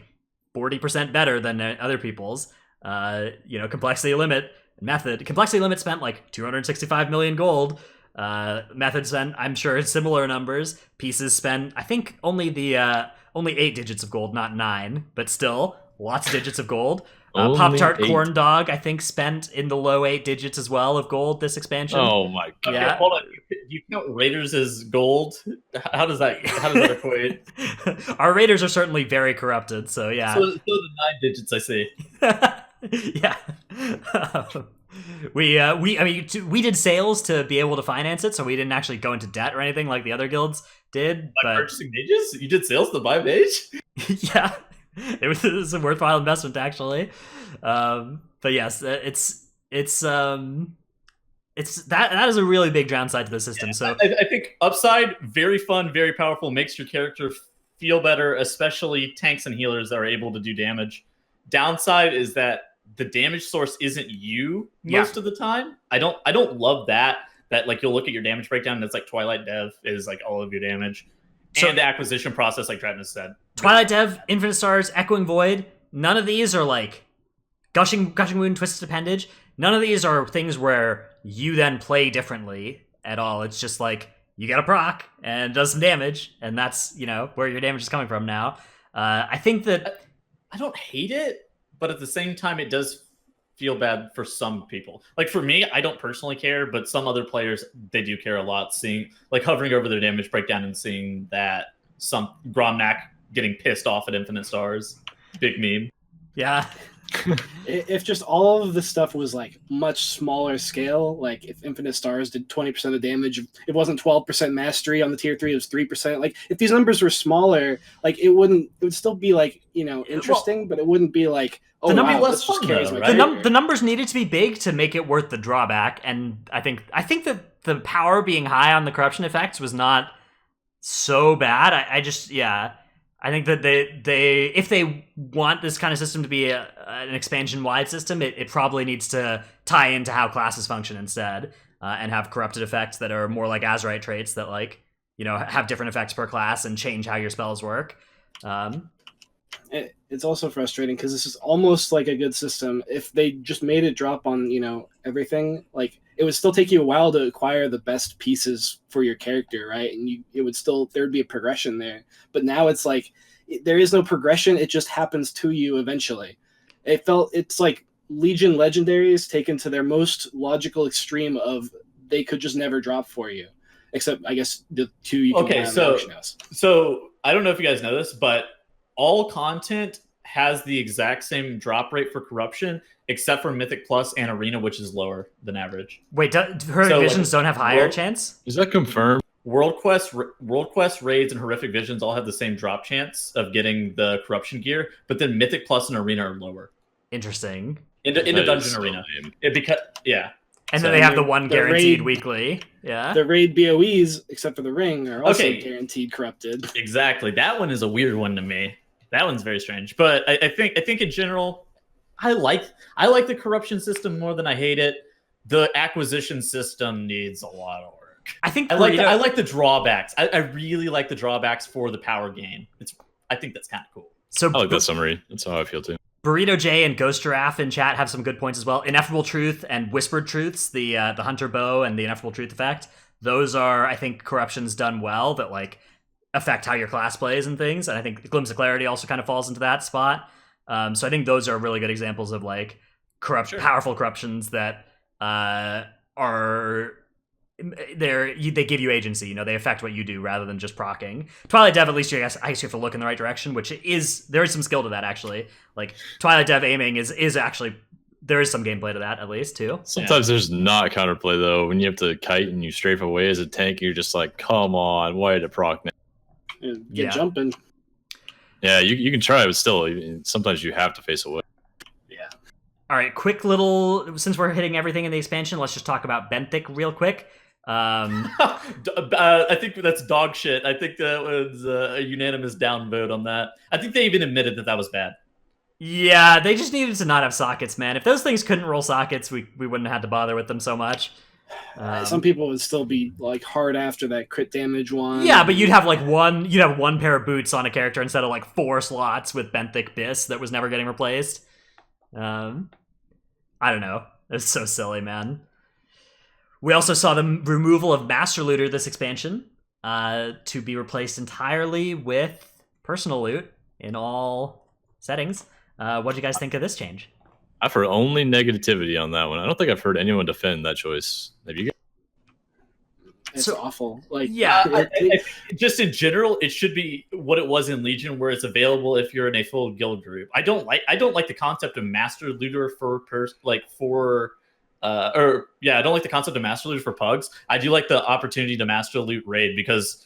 40% better than other people's. Complexity limit spent like 265 million gold. Method spent, I'm sure, similar numbers. Pieces spent, I think, only 8 digits of gold, not 9, but still lots of digits of gold. Poptart corndoG, I think, spent in the low 8 digits as well of gold this expansion. Oh my god! Yeah. Okay, hold on. You count raiders as gold? How does that equate? Our raiders are certainly very corrupted, so yeah. So the 9 digits, I see. Yeah. We did sales to be able to finance it, so we didn't actually go into debt or anything like the other guilds did. By purchasing mages? You did sales to buy mage? Yeah. It was a worthwhile investment, actually. But yes, it's that is a really big downside to the system. Yeah, so I think upside, very fun, very powerful, makes your character feel better, especially tanks and healers that are able to do damage. Downside is that the damage source isn't you most of the time. I don't love that like you'll look at your damage breakdown and it's like Twilight Dev is like all of your damage. So, and the acquisition process, like Dratnus said. Twilight Dev, Infinite Stars, Echoing Void, none of these are like Gushing Wound, Twisted Appendage. None of these are things where you then play differently at all. It's just like you get a proc and it does some damage, and that's where your damage is coming from now. I think that I don't hate it, but at the same time, it does feel bad for some people. Like for me, I don't personally care, but some other players, they do care a lot, seeing like hovering over their damage breakdown and seeing that some Gromnak getting pissed off at Infinite Stars. Big meme. Yeah. If just all of this stuff was like much smaller scale, like if Infinite Stars did 20% of damage, it wasn't 12% mastery on the tier 3, it was 3%. Like if these numbers were smaller, like it would still be like, interesting, but it wouldn't be like, oh, the wow, less this just fun, carries though, my right? character. The numbers needed to be big to make it worth the drawback, and I think that the power being high on the corruption effects was not so bad. I think that they if they want this kind of system to be an expansion-wide system, it probably needs to tie into how classes function instead, and have corrupted effects that are more like Azerite traits that have different effects per class and change how your spells work. It's also frustrating because this is almost like a good system. If they just made it drop on everything, like it would still take you a while to acquire the best pieces for your character, right? And there'd be a progression there. But now it's like there is no progression; it just happens to you eventually. It's like Legion legendaries taken to their most logical extreme of they could just never drop for you, except I guess the 2 you can buy on the auction house. So I don't know if you guys know this, but all content has the exact same drop rate for corruption, except for Mythic Plus and Arena, which is lower than average. Wait, horrific visions don't have higher chance? Is that confirmed? World Quest, raids, and horrific visions all have the same drop chance of getting the corruption gear, but then Mythic Plus and Arena are lower. Interesting. Into Dungeon Arena. And then they have the one guaranteed weekly. Yeah. The raid BOEs, except for the ring, are also guaranteed corrupted. Exactly. That one is a weird one to me. That one's very strange. But I think in general, I like the corruption system more than I hate it. The acquisition system needs a lot of work. I like the drawbacks. I really like the drawbacks for the power gain. I think that's kind of cool. So I like that summary. That's how I feel too. Burrito J and Ghost Giraffe in chat have some good points as well. Ineffable Truth and Whispered Truths, the Hunter Bow and the Ineffable Truth effect. Those are, I think, corruptions done well that like affect how your class plays and things. And I think Glimpse of Clarity also kind of falls into that spot. So I think those are really good examples of like powerful corruptions that are they give you agency. They affect what you do rather than just proccing. Twilight Dev, at least I guess you have to look in the right direction, which there is some skill to that actually. Like Twilight Dev aiming is actually, there is some gameplay to that at least too. Sometimes there's not counterplay though. When you have to kite and you strafe away as a tank, you're just like, come on, why to proc now? Get jumping. Yeah, you can try, but still, sometimes you have to face away. Yeah. All right, quick little, since we're hitting everything in the expansion, let's just talk about Benthic real quick. I think that's dog shit. I think that was a unanimous down vote on that. I think they even admitted that was bad. Yeah, they just needed to not have sockets, man. If those things couldn't roll sockets, we wouldn't have had to bother with them so much. Some people would still be like hard after that crit damage one. Yeah, but you'd have one pair of boots on a character instead of like 4 slots with Benthic Biss that was never getting replaced. I don't know. It's so silly, man. We also saw the removal of Master Looter this expansion to be replaced entirely with personal loot in all settings. What do you guys think of this change? I've heard only negativity on that one. I don't think I've heard anyone defend that choice. Have you guys? It's awful. Like, yeah, just in general, it should be what it was in Legion, where it's available if you're in a full guild group. I don't like the concept of Master Looter I don't like the concept of Master Loot for pugs. I do like the opportunity to Master Loot raid because,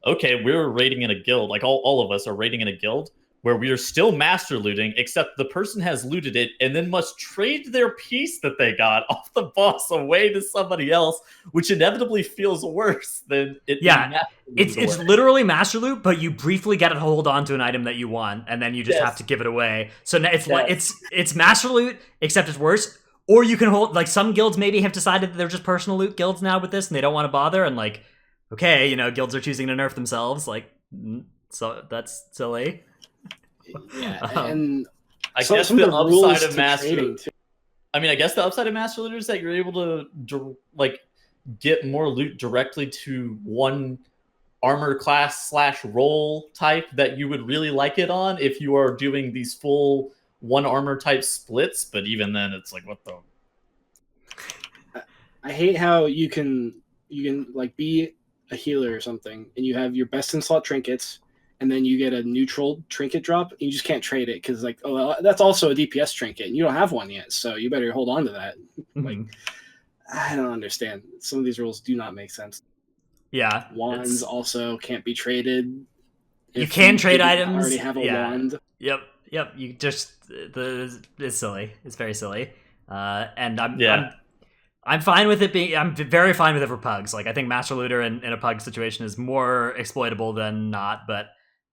we're raiding in a guild. Like all of us are raiding in a guild where we are still Master Looting, except the person has looted it and then must trade their piece that they got off the boss away to somebody else, which inevitably feels worse than it. Yeah, it's literally Master Loot, but you briefly get to hold on to an item that you want, and then you just have to give it away. So it's Master Loot, except it's worse. Or you can hold, like, some guilds maybe have decided that they're just personal loot guilds now with this, and they don't want to bother, and, like, guilds are choosing to nerf themselves, like, so that's silly. Yeah, and I guess the upside of Master... I guess the upside of Master Looter is that you're able to, get more loot directly to one armor class / role type that you would really like it on if you are doing these full... one armor type splits, but even then it's like, what the... I hate how you can like be a healer or something and you have your best in slot trinkets and then you get a neutral trinket drop and you just can't trade it because that's also a DPS trinket and you don't have one yet, so you better hold on to that. Mm-hmm. Like, I don't understand. Some of these rules do not make sense. Yeah. Wands also can't be traded. You can trade items. Already have a wand. Yep, you just it's silly. It's very silly, and I'm fine with it being. I'm very fine with it for pugs. Like I think Master Looter in a pug situation is more exploitable than not. But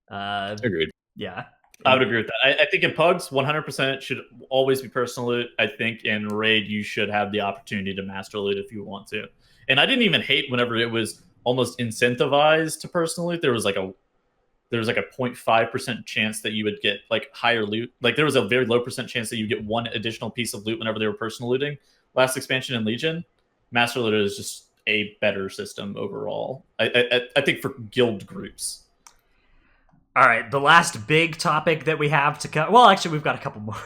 agreed. Yeah, I would agree with that. I think in pugs, 100% should always be personal loot. I think in raid you should have the opportunity to Master Loot if you want to. And I didn't even hate whenever it was almost incentivized to personal loot. There was like a 0.5% chance that you would get like higher loot. Like there was a very low percent chance that you get one additional piece of loot whenever they were personal looting. Last expansion in Legion, Master Looter is just a better system overall. I think for guild groups. All right, the last big topic that we have to cover. Well, actually, we've got a couple more.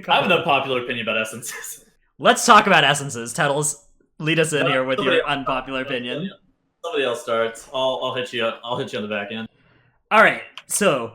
I have an unpopular opinion about essences. Let's talk about essences. Tettles, lead us in here with your unpopular opinion. Somebody else starts. I'll hit you up. I'll hit you on the back end. All right, so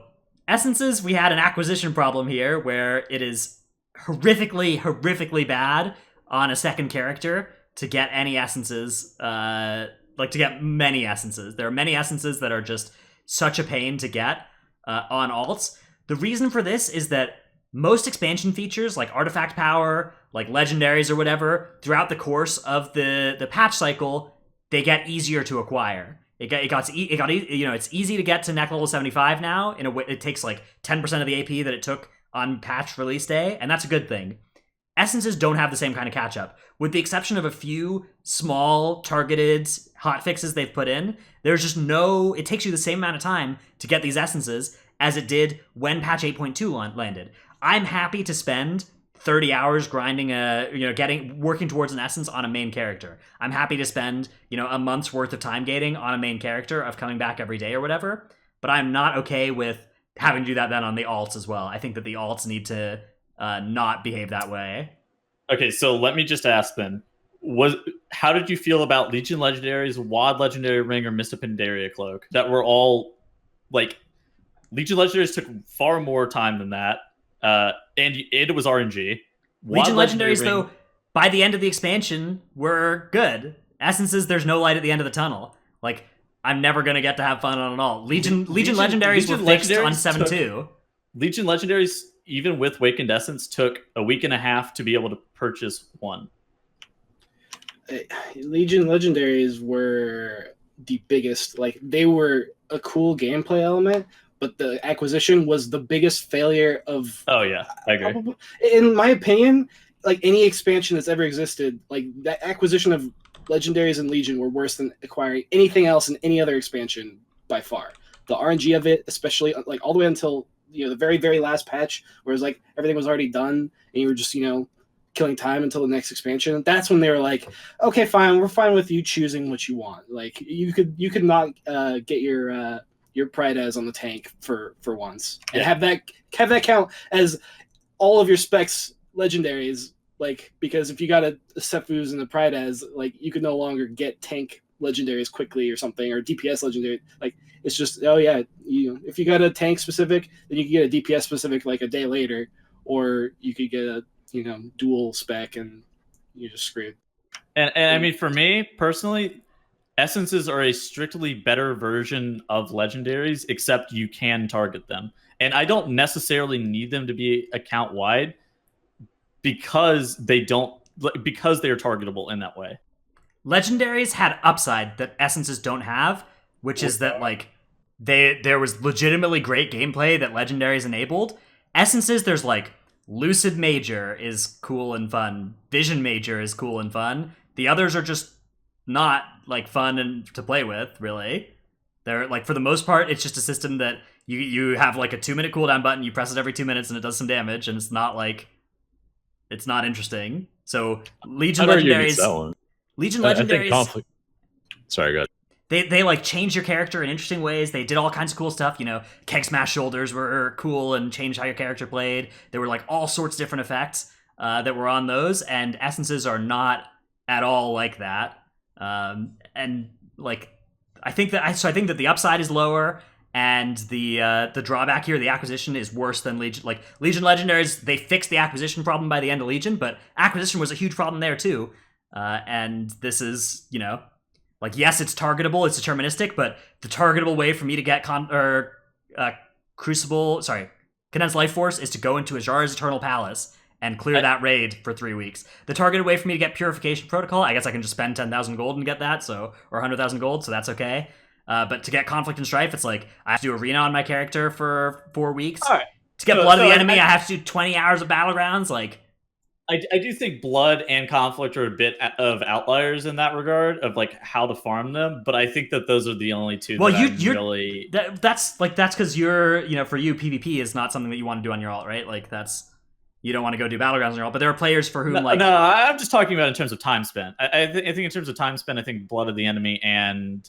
Essences, we had an acquisition problem here where it is horrifically bad on a second character to get any essences, like to get many essences. There are many essences that are just such a pain to get on alts. The reason for this is that most expansion features, like artifact power, like legendaries or whatever, throughout the course of the patch cycle, they get easier to acquire. It's easy to get to neck level 75 now. In a way, it takes like 10% of the AP that it took on patch release day, and that's a good thing. Essences don't have the same kind of catch up, with the exception of a few small targeted hotfixes they've put in. There's just no. It takes you the same amount of time to get these essences as it did when patch 8.2 landed. I'm happy to spend 30 hours grinding working towards an essence on a main character. I'm happy to spend, a month's worth of time gating on a main character of coming back every day or whatever, but I'm not okay with having to do that then on the alts as well. I think that the alts need to not behave that way. Okay, so let me just ask then. How did you feel about Legion Legendaries, WoD Legendary Ring, or Mista Pandaria Cloak? That were all, like, Legion Legendaries took far more time than that. And it was RNG. Legion Legendaries, though, by the end of the expansion, were good. Essences, there's no light at the end of the tunnel. Like, I'm never going to get to have fun on it all. Legion Legendaries were fixed on 7.2. Legion Legendaries, even with Wakened Essence, took a week and a half to be able to purchase one. Legion Legendaries were the biggest. Like, they were a cool gameplay element, but the acquisition was the biggest failure of... Oh, yeah, I agree. In my opinion, like, any expansion that's ever existed, like, that acquisition of Legendaries and Legion were worse than acquiring anything else in any other expansion by far. The RNG of it, especially, like, all the way until, the very, very last patch, where it was like everything was already done, and you were just, killing time until the next expansion. That's when they were like, okay, fine, we're fine with you choosing what you want. Like, you could not get your Pride as on the tank for once, and have that count as all of your specs legendaries. Like, because if you got a Sephuz and a Pride as, like, you could no longer get tank legendaries quickly or something, or DPS legendary. Like, it's just, oh yeah, if you got a tank specific, then you could get a DPS specific like a day later, or you could get a dual spec, and you're just screwed. And I mean, for me personally, essences are a strictly better version of legendaries, except you can target them. And I don't necessarily need them to be account wide because they are targetable in that way. Legendaries had upside that essences don't have, which is that, like, there was legitimately great gameplay that legendaries enabled. Essences, there's like Lucid Major is cool and fun. Vision Major is cool and fun. The others are just not, like, fun and to play with, really. They're, like, for the most part, it's just a system that you have, like, a 2-minute cooldown button, you press it every 2 minutes, and it does some damage, and it's not interesting. So Legion Legendaries... Legion Legendaries... I think conflict... Sorry, go ahead. They like changed your character in interesting ways. They did all kinds of cool stuff. Keg Smash Shoulders were cool and changed how your character played. There were, like, all sorts of different effects that were on those, and essences are not at all like that. And, like, I think that the upside is lower, and the drawback here, the acquisition, is worse than Legion. Like, Legion Legendaries, they fixed the acquisition problem by the end of Legion, but acquisition was a huge problem there too. And this is, like, yes, it's targetable, it's deterministic, but the targetable way for me to get Condensed Life Force is to go into Azara's Eternal Palace and clear that raid for 3 weeks. The targeted way for me to get Purification Protocol, I guess I can just spend 10,000 gold and get that, or 100,000 gold, so that's okay. But to get Conflict and Strife, it's like, I have to do Arena on my character for 4 weeks. All right. To get Blood of the Enemy, I have to do 20 hours of Battlegrounds, like... I do think Blood and Conflict are a bit of outliers in that regard of, like, how to farm them, but I think that those are the only two really... That's because you're, for you, PvP is not something that you want to do on your alt, right? Like, you don't want to go do Battlegrounds on your alt, but there are players for whom, No, I'm just talking about in terms of time spent. I think in terms of time spent, I think Blood of the Enemy and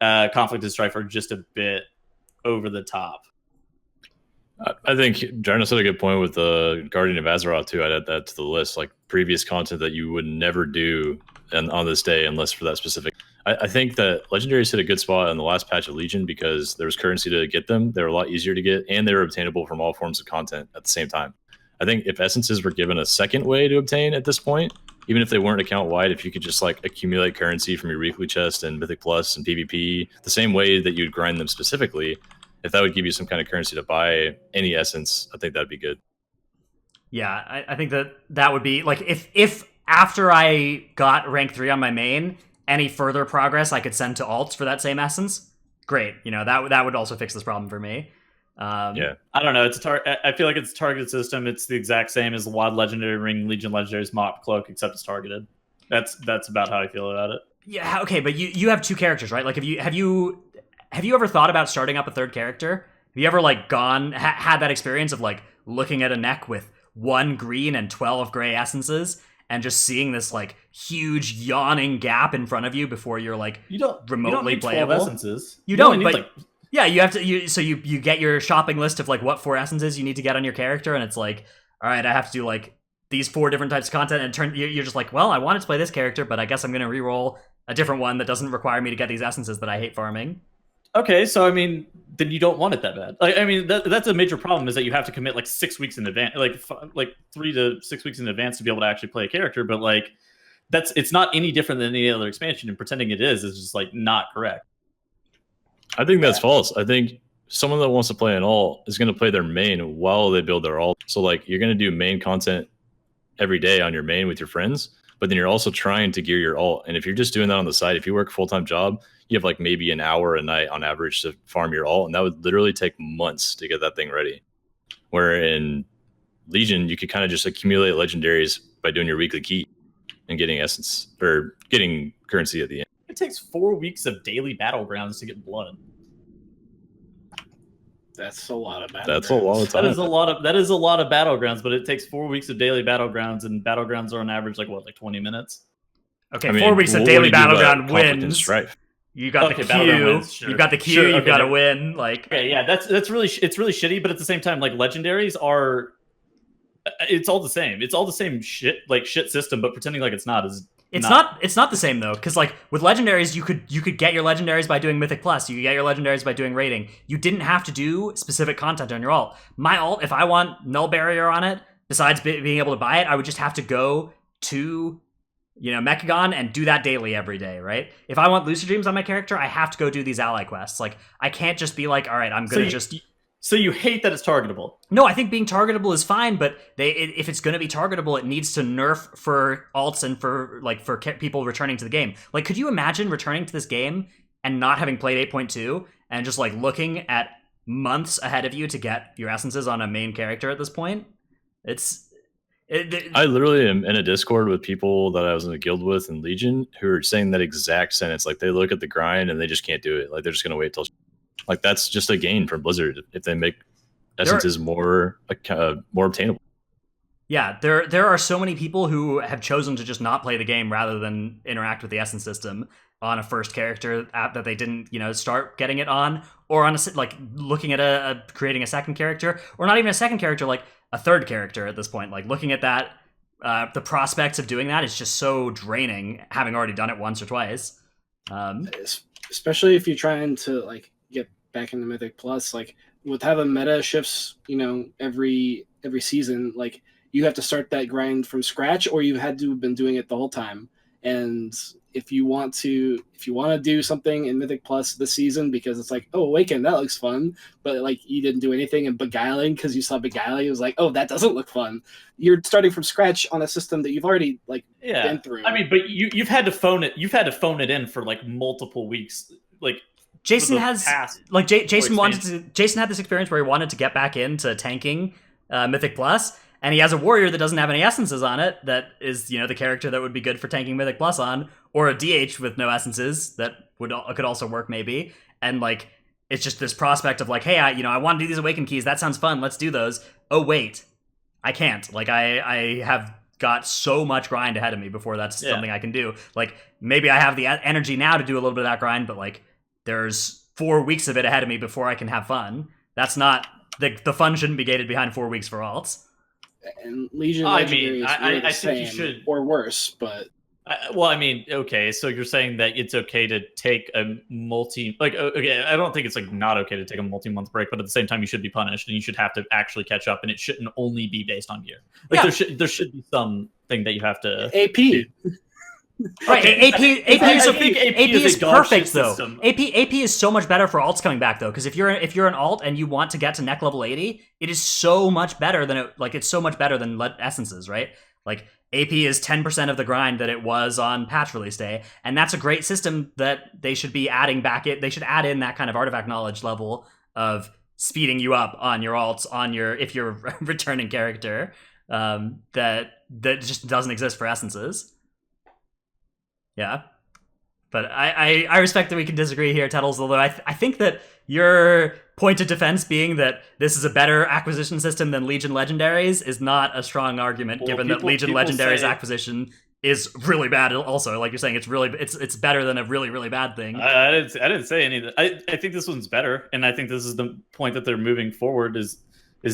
Conflict and Strife are just a bit over the top. I think Jarno said a good point with the Guardian of Azeroth too. I'd add that to the list, like previous content that you would never do on this day unless for that specific. I think that legendaries hit a good spot in the last patch of Legion because there was currency to get them. They were a lot easier to get, and they were obtainable from all forms of content at the same time. I think if essences were given a second way to obtain at this point, even if they weren't account wide, if you could just like accumulate currency from your weekly chest and Mythic Plus and PvP, the same way that you'd grind them specifically, if that would give you some kind of currency to buy any essence, I think that'd be good. Yeah, I think that would be like if after I got rank 3 on my main, any further progress I could send to alts for that same essence, great. You know, that would also fix this problem for me. Yeah, I don't know. I feel like it's a targeted system. It's the exact same as the WoD Legendary Ring, Legion Legendary's Mop Cloak, except it's targeted. That's about how I feel about it. Yeah, okay, but you have 2 characters, right? Like, have you ever thought about starting up a 3rd character? Have you ever like had that experience of like looking at a neck with 1 green and 12 gray essences and just seeing this like huge yawning gap in front of you before you're like remotely playable? Essences. You don't, but yeah, you have to. You get your shopping list of like what 4 essences you need to get on your character, and it's like, all right, I have to do like these 4 different types of content, and you're just like, well, I wanted to play this character, but I guess I'm gonna reroll a different one that doesn't require me to get these essences that I hate farming. Okay, so I mean, then you don't want it that bad. Like, I mean, that's a major problem is that you have to commit like 6 weeks in advance, like 3 to 6 weeks in advance to be able to actually play a character. But like, it's not any different than any other expansion, and pretending it is just like not correct. I think that's false. I think someone that wants to play an alt is going to play their main while they build their alt. So like, you're going to do main content every day on your main with your friends, but then you're also trying to gear your alt. And if you're just doing that on the side, if you work a full-time job, you have like maybe an hour a night on average to farm your alt, and that would literally take months to get that thing ready. Where in Legion, you could kind of just accumulate legendaries by doing your weekly key and getting essence or getting currency at the end. It takes 4 weeks of daily battlegrounds to get blood. That's a lot of battlegrounds. That's a lot of time. That is a lot of battlegrounds, but it takes 4 weeks of daily battlegrounds, and battlegrounds are on average like 20 minutes. Okay, I mean, 4 weeks of daily battleground wins. You got the queue. Sure. You got the queue. Sure, you've got to win. Like, yeah, it's really shitty. But at the same time, like legendaries are, it's all the same. It's all the same shit system. But pretending like it's not is. It's not the same though, because like with legendaries, you could get your legendaries by doing Mythic Plus. You could get your legendaries by doing raiding. You didn't have to do specific content on your alt. My alt, if I want Null Barrier on it, besides being able to buy it, I would just have to go to, Mechagon and do that daily every day, right? If I want Lucid Dreams on my character, I have to go do these ally quests. Like, I can't just be like, all right, I'm gonna So you hate that it's targetable? No, I think being targetable is fine, but if it's going to be targetable, it needs to nerf for alts and for people returning to the game. Like, could you imagine returning to this game and not having played 8.2 and just like looking at months ahead of you to get your essences on a main character at this point? I literally am in a Discord with people that I was in a guild with in Legion who are saying that exact sentence. Like, they look at the grind and they just can't do it. Like, they're just going to wait till. Like, that's just a gain for Blizzard if they make essences more obtainable. Yeah, there are so many people who have chosen to just not play the game rather than interact with the essence system on a first character app that they didn't, start getting it on, or on looking at creating a second character, or not even a second character, like a third character at this point. Like, looking at that, the prospects of doing that is just so draining, having already done it once or twice. Especially if you're trying to like get back into Mythic Plus, like with how the meta shifts, every season, like you have to start that grind from scratch, or you had to have been doing it the whole time. And if you want to do something in Mythic Plus this season because it's like, oh, Awaken, that looks fun, but like you didn't do anything in Beguiling because you saw Beguiling, it was like, oh, that doesn't look fun. You're starting from scratch on a system that you've already been through. I mean, but you've had to phone it. You've had to phone it in for like multiple weeks. Like, Jason has Jason had this experience where he wanted to get back into tanking Mythic Plus, and he has a warrior that doesn't have any essences on it, that is, the character that would be good for tanking Mythic Plus on, or a DH with no essences that could also work maybe. And like, it's just this prospect of like, hey, I want to do these Awaken keys. That sounds fun. Let's do those. Oh wait, I can't. Like, I have got so much grind ahead of me before that's something I can do. Like, maybe I have the energy now to do a little bit of that grind, but like, there's 4 weeks of it ahead of me before I can have fun. That's not the fun shouldn't be gated behind 4 weeks for alts. And Legion Legendary is the same, or worse, but Well, I mean, okay, so you're saying that it's okay to take a okay, I don't think it's like not okay to take a multi-month break, but at the same time you should be punished and you should have to actually catch up, and it shouldn't only be based on gear. Like there should be something that you have to AP. do. Right, Okay. AP is dog shit perfect though. system. AP is so much better for alts coming back though, because if you're an alt and you want to get to neck level 80, it is so much better than it's so much better than essences, right? Like AP is 10% of the grind that it was on patch release day, and that's a great system that they should be adding back. They should add in that kind of artifact knowledge level of speeding you up on your alts if you're a returning character that just doesn't exist for essences. Yeah, but I respect that we can disagree here, Tettles, although I think that your point of defense being that this is a better acquisition system than Legion Legendaries is not a strong argument, given that Legion Legendaries acquisition is really bad also. Like you're saying, it's better than a really, really bad thing. I didn't say any of that. I think this one's better, and I think this is the point that they're moving forward is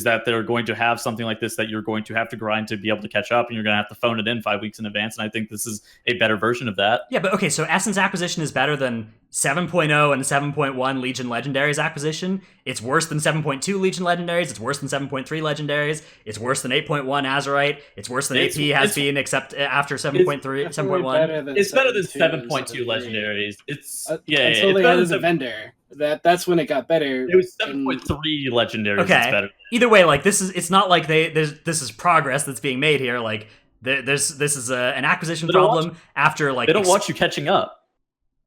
that they're going to have something like this that you're going to have to grind to be able to catch up, and you're going to have to phone it in 5 weeks in advance. And I think this is a better version of that. Yeah, but okay, so Essence acquisition is better than 7.0 and 7.1 Legion Legendaries acquisition. It's worse than 7.2 Legion Legendaries. It's worse than 7.3 Legendaries. It's worse than 8.1 Azerite. It's worse than AP has been, except after 7.3, 7.1. It's better than 7.2 Legendaries. It's until they added the vendor. That's when it got better. It was 7.3 Legendaries. Okay. It's better. Either way, like it's not like this is progress that's being made here. Like this is an acquisition problem after like they don't want you catching up.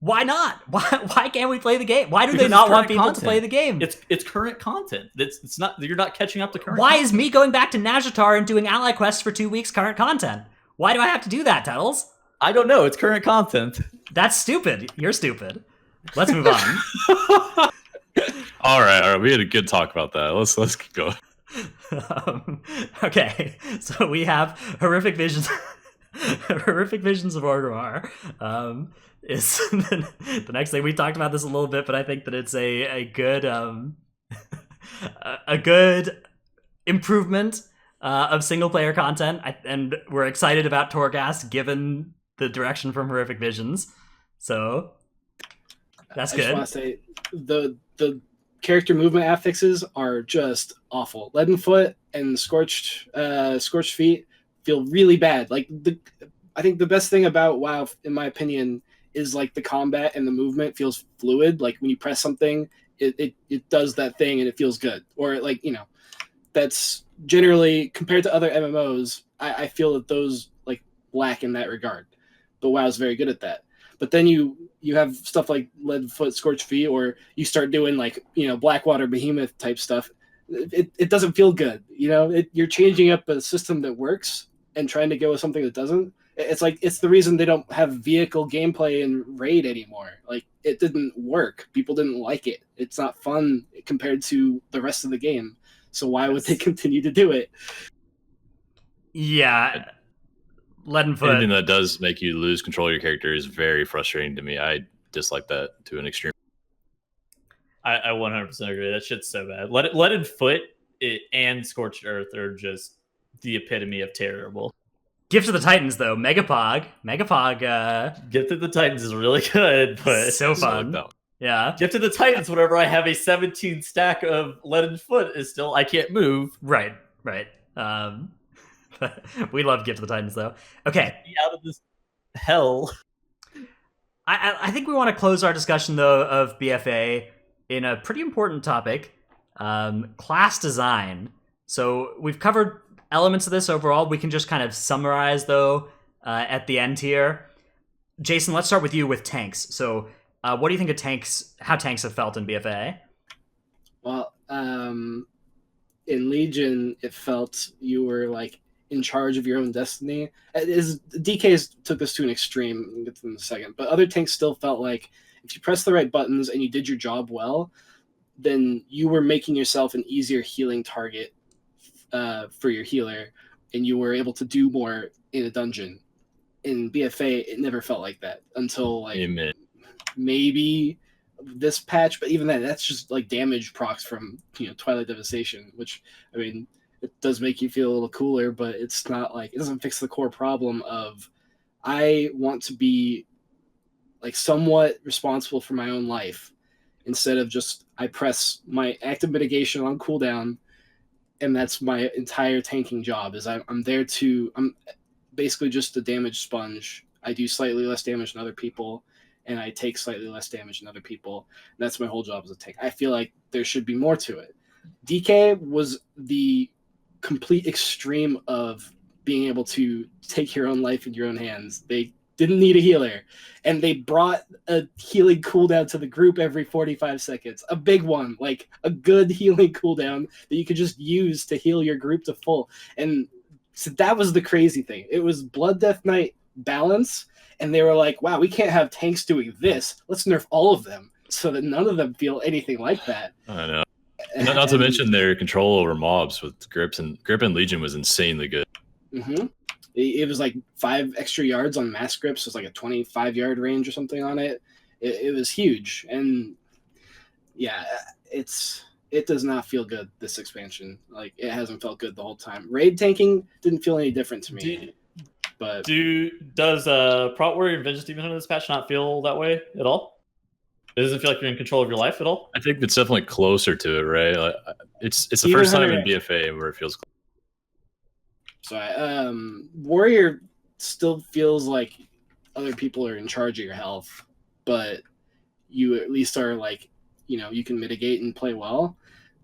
Why not? Why can't we play the game? Why do they not want people to play the game? It's current content. It's not, you're not catching up to current. Why is me going back to Najatar and doing ally quests for 2 weeks current content? Why do I have to do that, Tettles? I don't know. It's current content. That's stupid. You're stupid. Let's move on. All right. We had a good talk about that. Let's keep going. Okay, so we have horrific visions. Horrific visions of Orgrimmar. Is the next thing. We talked about this a little bit, but I think that it's a good a good improvement of single player content, and we're excited about Torghast given the direction from Horrific Visions. So that's good. I just want to say the character movement affixes are just awful. Leadenfoot and Scorched Feet feel really bad. Like I think the best thing about WoW, in my opinion, is like the combat and the movement feels fluid. Like when you press something, it does that thing and it feels good. Or like, that's generally, compared to other MMOs, I feel that those like lack in that regard. But WoW is very good at that. But then you have stuff like Leadfoot, Scorched Feet, or you start doing like, Blackwater Behemoth type stuff. It doesn't feel good. You're changing up a system that works and trying to go with something that doesn't. It's the reason they don't have vehicle gameplay in Raid anymore. Like, it didn't work. People didn't like it. It's not fun compared to the rest of the game. So why would they continue to do it? Yeah. Leadenfoot. Anything that does make you lose control of your character is very frustrating to me. I dislike that to an extreme. I 100% agree. That shit's so bad. Leadenfoot and Scorched Earth are just the epitome of terrible. Gift of the Titans, though. Megapog. Gift of the Titans is really good, but so fun. Yeah. Gift of the Titans, whenever I have a 17 stack of Leadenfoot, is still, I can't move. Right. We love Gift of the Titans, though. Okay. Out of this hell. I think we want to close our discussion, though, of BFA in a pretty important topic, class design. So we've covered elements of this overall. We can just kind of summarize, though, at the end here. Jason, let's start with you with tanks. So what do you think of how tanks have felt in BFA? Well, in Legion, it felt you were like in charge of your own destiny. DKs took this to an extreme. We'll get to them in a second. But other tanks still felt like if you press the right buttons and you did your job well, then you were making yourself an easier healing target for your healer, and you were able to do more in a dungeon. In BFA, it never felt like that until like maybe this patch, but even then, that's just like damage procs from Twilight Devastation, which it does make you feel a little cooler, but it's not like, it doesn't fix the core problem of I want to be like somewhat responsible for my own life instead of just I press my active mitigation on cooldown and that's my entire tanking job. Is I'm basically just a damage sponge. I do slightly less damage than other people, and I take slightly less damage than other people. And that's my whole job as a tank. I feel like there should be more to it. DK was the complete extreme of being able to take your own life in your own hands. They didn't need a healer, and they brought a healing cooldown to the group every 45 seconds. A big one, like a good healing cooldown that you could just use to heal your group to full. And so that was the crazy thing. It was Blood Death Knight balance, and they were like, wow, we can't have tanks doing this. Let's nerf all of them so that none of them feel anything like that. I know. Not to mention their control over mobs with Grip and Legion was insanely good. Mm-hmm. It was like 5 extra yards on mass grips. It was like a 25-yard range or something on it. It was huge. And yeah, it does not feel good, this expansion. Like, it hasn't felt good the whole time. Raid tanking didn't feel any different to me. Does Prot Warrior and Vengeance Demon Hunter this patch not feel that way at all? It doesn't feel like you're in control of your life at all? I think it's definitely closer to it, right? Like, it's the Demon first time Hunter, in BFA where it feels close. So Warrior still feels like other people are in charge of your health, but you at least are like, you can mitigate and play well.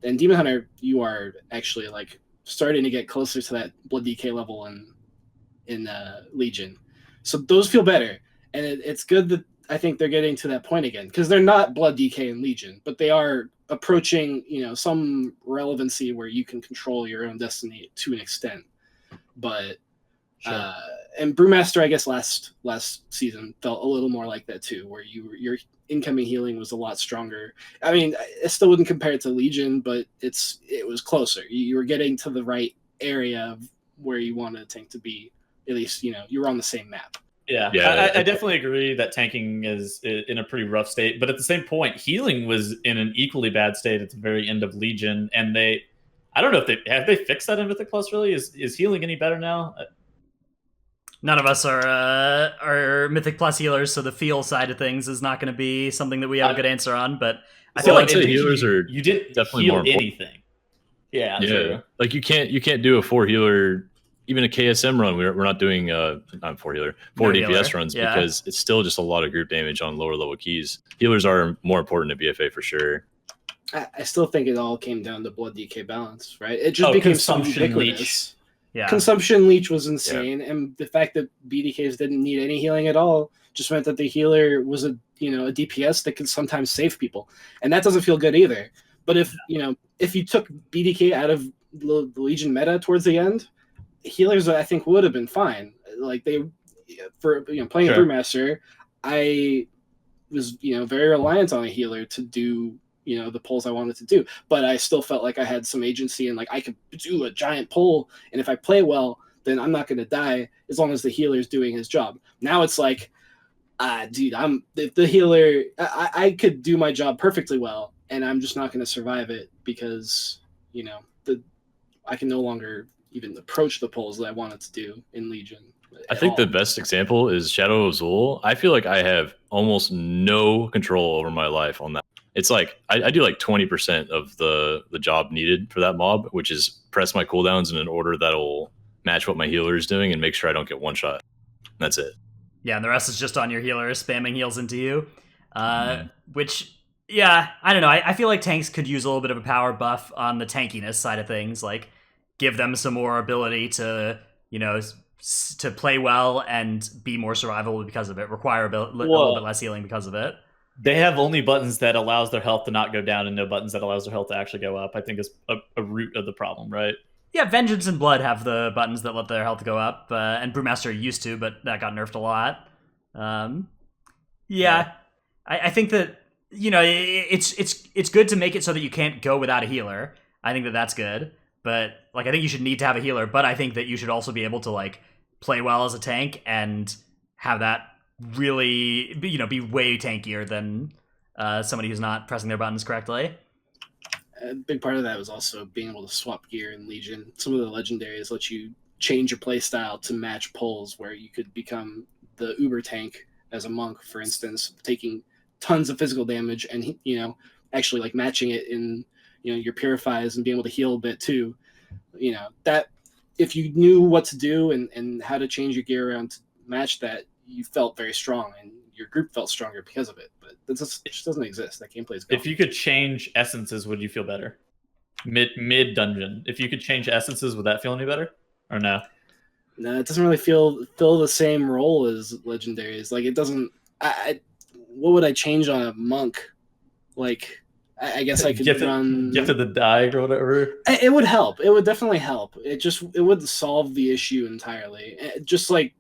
And Demon Hunter, you are actually like starting to get closer to that Blood DK level in Legion. So those feel better. And it's good that I think they're getting to that point again, because they're not Blood DK in Legion, but they are approaching, some relevancy where you can control your own destiny to an extent. But Sure. And Brewmaster, I guess last season felt a little more like that too, where your incoming healing was a lot stronger. I mean, I still wouldn't compare it to Legion, but it was closer. You were getting to the right area of where you wanted a tank to be. At least you were on the same map. Yeah, I definitely agree that tanking is in a pretty rough state. But at the same point, healing was in an equally bad state at the very end of Legion, and I don't know if they fixed that in Mythic Plus. Really, is healing any better now? None of us are Mythic Plus healers, so the feel side of things is not going to be something that we have a good answer on. But I feel like healers are you didn't definitely heal more important. anything. Yeah, true. Like you can't do a 4 healer, even a KSM run. We're not doing not 4 healer, 4 DPS healer. runs because it's still just a lot of group damage on lower level keys. Healers are more important to BFA for sure. I still think it all came down to Blood DK balance, right? It just became so ubiquitous. Yeah. Consumption leech was insane, and the fact that BDKs didn't need any healing at all just meant that the healer was a DPS that could sometimes save people, and that doesn't feel good either. But if you took BDK out of the Legion meta towards the end, healers I think would have been fine. Like playing a Brewmaster, I was very reliant on a healer to do the pulls I wanted to do, but I still felt like I had some agency and like I could do a giant pull, and if I play well, then I'm not going to die as long as the healer is doing his job. Now it's like, dude, the healer. I could do my job perfectly well, and I'm just not going to survive it because I can no longer even approach the pulls that I wanted to do in Legion. I think the best example is Shadow of Zul. I feel like I have almost no control over my life on that. It's like I do like 20% of the job needed for that mob, which is press my cooldowns in an order that'll match what my healer is doing and make sure I don't get one shot. That's it. Yeah, and the rest is just on your healer spamming heals into you. Which, yeah, I don't know. I feel like tanks could use a little bit of a power buff on the tankiness side of things. Like, give them some more ability to, to play well and be more survivable because of it. Require a little bit less healing because of it. They have only buttons that allows their health to not go down and no buttons that allows their health to actually go up. I think is a root of the problem, right? Yeah, Vengeance and Blood have the buttons that let their health go up, and Brewmaster used to, but that got nerfed a lot. I think that it's good to make it so that you can't go without a healer. I think that that's good, but like I think you should need to have a healer. But I think that you should also be able to like play well as a tank and have that really be way tankier than somebody who's not pressing their buttons correctly. A big part of that was also being able to swap gear in Legion. Some of the legendaries let you change your play style to match pulls where you could become the Uber tank as a monk, for instance, taking tons of physical damage and actually like matching it in your purifies and being able to heal a bit too. That if you knew what to do and how to change your gear around to match that, you felt very strong and your group felt stronger because of it. But it just doesn't exist. That gameplay is gone. If you could change essences, would you feel better? Mid dungeon, if you could change essences, would that feel any better or no? No, it doesn't really fill the same role as legendaries. Like it doesn't. What would I change on a monk? Like I guess I could run Gifted the Dyke or whatever. It would help. It would definitely help. It wouldn't solve the issue entirely. Just like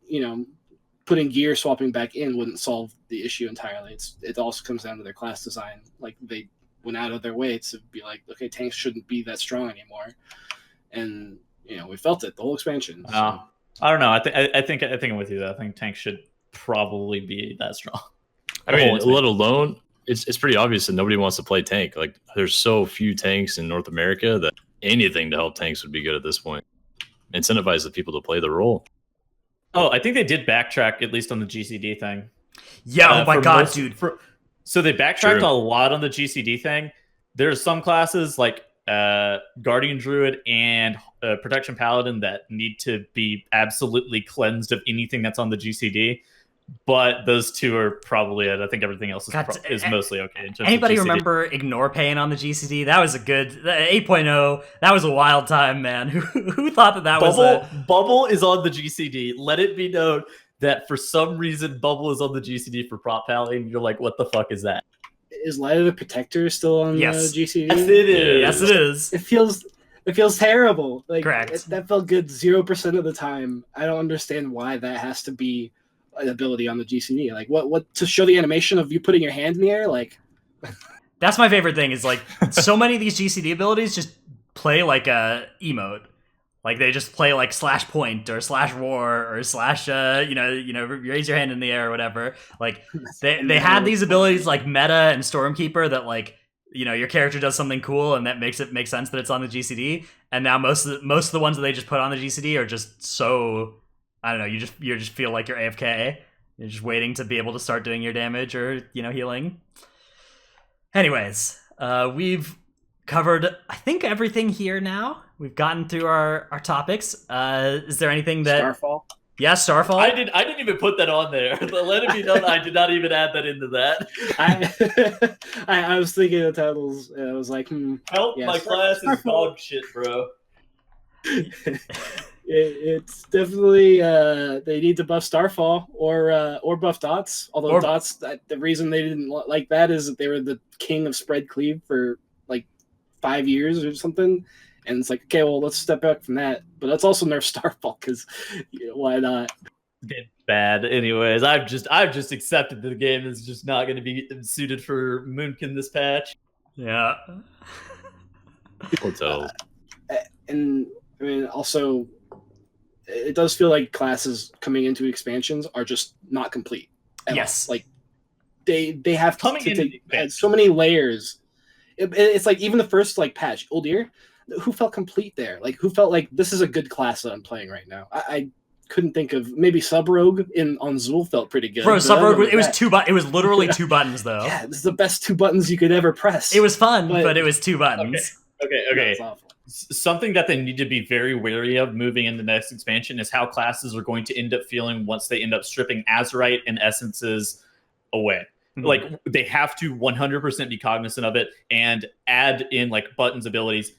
putting gear swapping back in wouldn't solve the issue entirely. It also comes down to their class design. Like they went out of their way to be like, okay, tanks shouldn't be that strong anymore, and we felt it the whole expansion. So. I don't know. I think I'm with you though. I think tanks should probably be that strong. I mean, let alone it's pretty obvious that nobody wants to play tank. Like there's so few tanks in North America that anything to help tanks would be good at this point. Incentivize the people to play the role. Oh, I think they did backtrack at least on the GCD thing. Yeah, oh my god, dude. So they backtracked a lot on the GCD thing. There's some classes like Guardian Druid and Protection Paladin that need to be absolutely cleansed of anything that's on the GCD. But those two are probably it. I think everything else is mostly okay. Anybody remember Ignore Pain on the GCD? That was a good 8.0. That was a wild time, man. Who thought that was Bubble is on the GCD. Let it be known that for some reason Bubble is on the GCD for Prop Pally, and you're like, what the fuck is that? Is Light of the Protector still on the GCD? Yes, it is. Yes, it is. It feels terrible. Like correct. That felt good 0% of the time. I don't understand why that has to be an ability on the GCD. Like what to show the animation of you putting your hand in the air? Like that's my favorite thing is like so many of these GCD abilities just play like a emote. Like they just play like /point or /war or / raise your hand in the air or whatever. Like they had these abilities like Meta and Stormkeeper that like your character does something cool and that makes it make sense that it's on the GCD. And now most of the ones that they just put on the GCD are just so I don't know. You just feel like you're AFK. You're just waiting to be able to start doing your damage or healing. Anyways, we've covered I think everything here now. We've gotten through our topics. Is there anything that Starfall? Yeah, Starfall. I didn't even put that on there. Let it be known I did not even add that into that. I was thinking of titles and I was like, help my class is dog shit, bro. It's definitely they need to buff Starfall or buff Dots. Although Dots, the reason they didn't like that is that they were the king of spread cleave for like 5 years or something, and it's like, okay, well, let's step back from that. But let's also nerf Starfall because why not? It's bad, anyways. I've just accepted that the game is just not going to be suited for Moonkin this patch. Yeah. And I mean, also, it does feel like classes coming into expansions are just not complete. Yes. Like they have to add so many layers. It's like even the first like patch, Uldir, who felt complete there? Like who felt like this is a good class that I'm playing right now? I couldn't think of maybe Sub Rogue on Zul felt pretty good. Bro, Sub Rogue it was it was literally 2 buttons though. Yeah, this is the best 2 buttons you could ever press. It was fun, but it was 2 buttons. Okay. Something that they need to be very wary of moving into the next expansion is how classes are going to end up feeling once they end up stripping Azurite and essences away. Mm-hmm. Like they have to 100% be cognizant of it and add in like buttons abilities.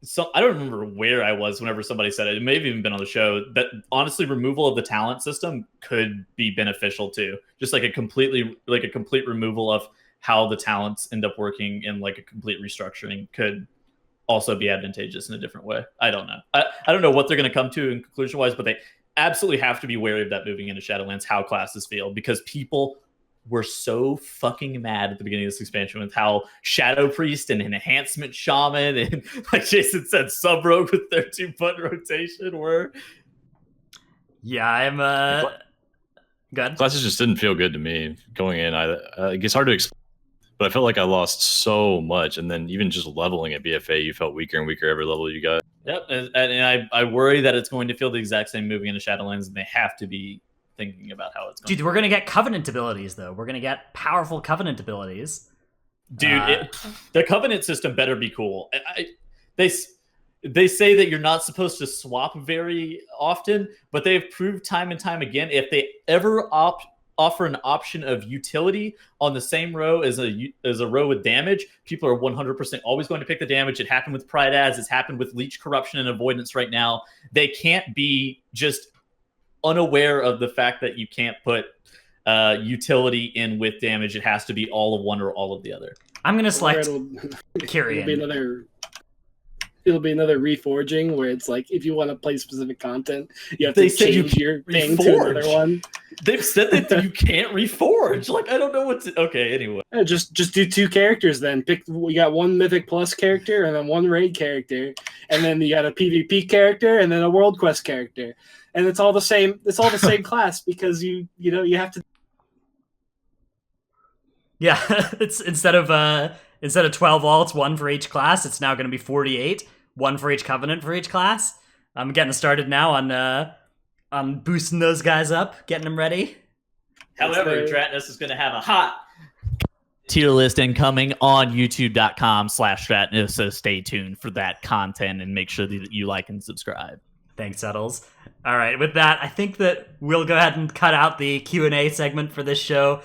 So I don't remember where I was whenever somebody said it. It may have even been on the show that honestly removal of the talent system could be beneficial too. Just like a complete removal of how the talents end up working and like a complete restructuring could also be advantageous in a different way. I don't know. I don't know what they're going to come to in conclusion wise, but they absolutely have to be wary of that moving into Shadowlands, how classes feel, because people were so fucking mad at the beginning of this expansion with how Shadow Priest and an Enhancement Shaman and, like Jason said, Sub Rogue with their 2-button rotation were. Yeah, I'm good. Classes just didn't feel good to me going in. It gets hard to explain, but I felt like I lost so much, and then even just leveling at BFA, you felt weaker and weaker every level you got. Yep, and I worry that it's going to feel the exact same moving into Shadowlands, and they have to be thinking about how it's going. Dude, we're gonna get Covenant abilities though. We're gonna get powerful Covenant abilities. Dude, the Covenant system better be cool. They say that you're not supposed to swap very often, but they've proved time and time again if they ever offer an option of utility on the same row as a row with damage, people are 100% always going to pick the damage. It happened with Pride As, it's happened with Leech Corruption and Avoidance right now. They can't be just unaware of the fact that you can't put utility in with damage. It has to be all of one or all of the other. I'm gonna select Kyrian. It'll be another reforging where it's like if you want to play specific content, you have to change your thing to another one. They've said that you can't reforge. Like I don't know what to. Okay, anyway, just do 2 characters then. We got 1 Mythic Plus character and then 1 Raid character, and then you got a PvP character and then a World Quest character, and it's all the same. It's all the same class because you have to. Yeah, it's instead of 12 alts, 1 for each class, it's now going to be 48, 1 for each Covenant for each class. I'm getting started now on boosting those guys up, getting them ready. However, Dratnus is going to have a hot tier list incoming on youtube.com/Dratnus, so stay tuned for that content and make sure that you like and subscribe. Thanks, Settles. All right, with that, I think that we'll go ahead and cut out the Q&A segment for this show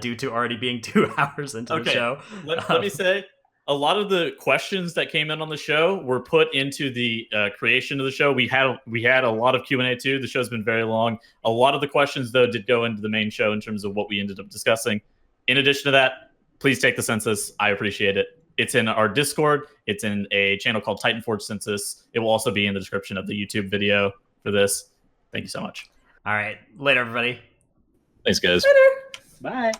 due to already being 2 hours into the show. Let me say, a lot of the questions that came in on the show were put into the creation of the show. We had a lot of Q&A too. The show's been very long. A lot of the questions, though, did go into the main show in terms of what we ended up discussing. In addition to that, please take the census. I appreciate it. It's in our Discord. It's in a channel called Titanforge Census. It will also be in the description of the YouTube video for this. Thank you so much. All right. Later, everybody. Thanks, guys. Bye.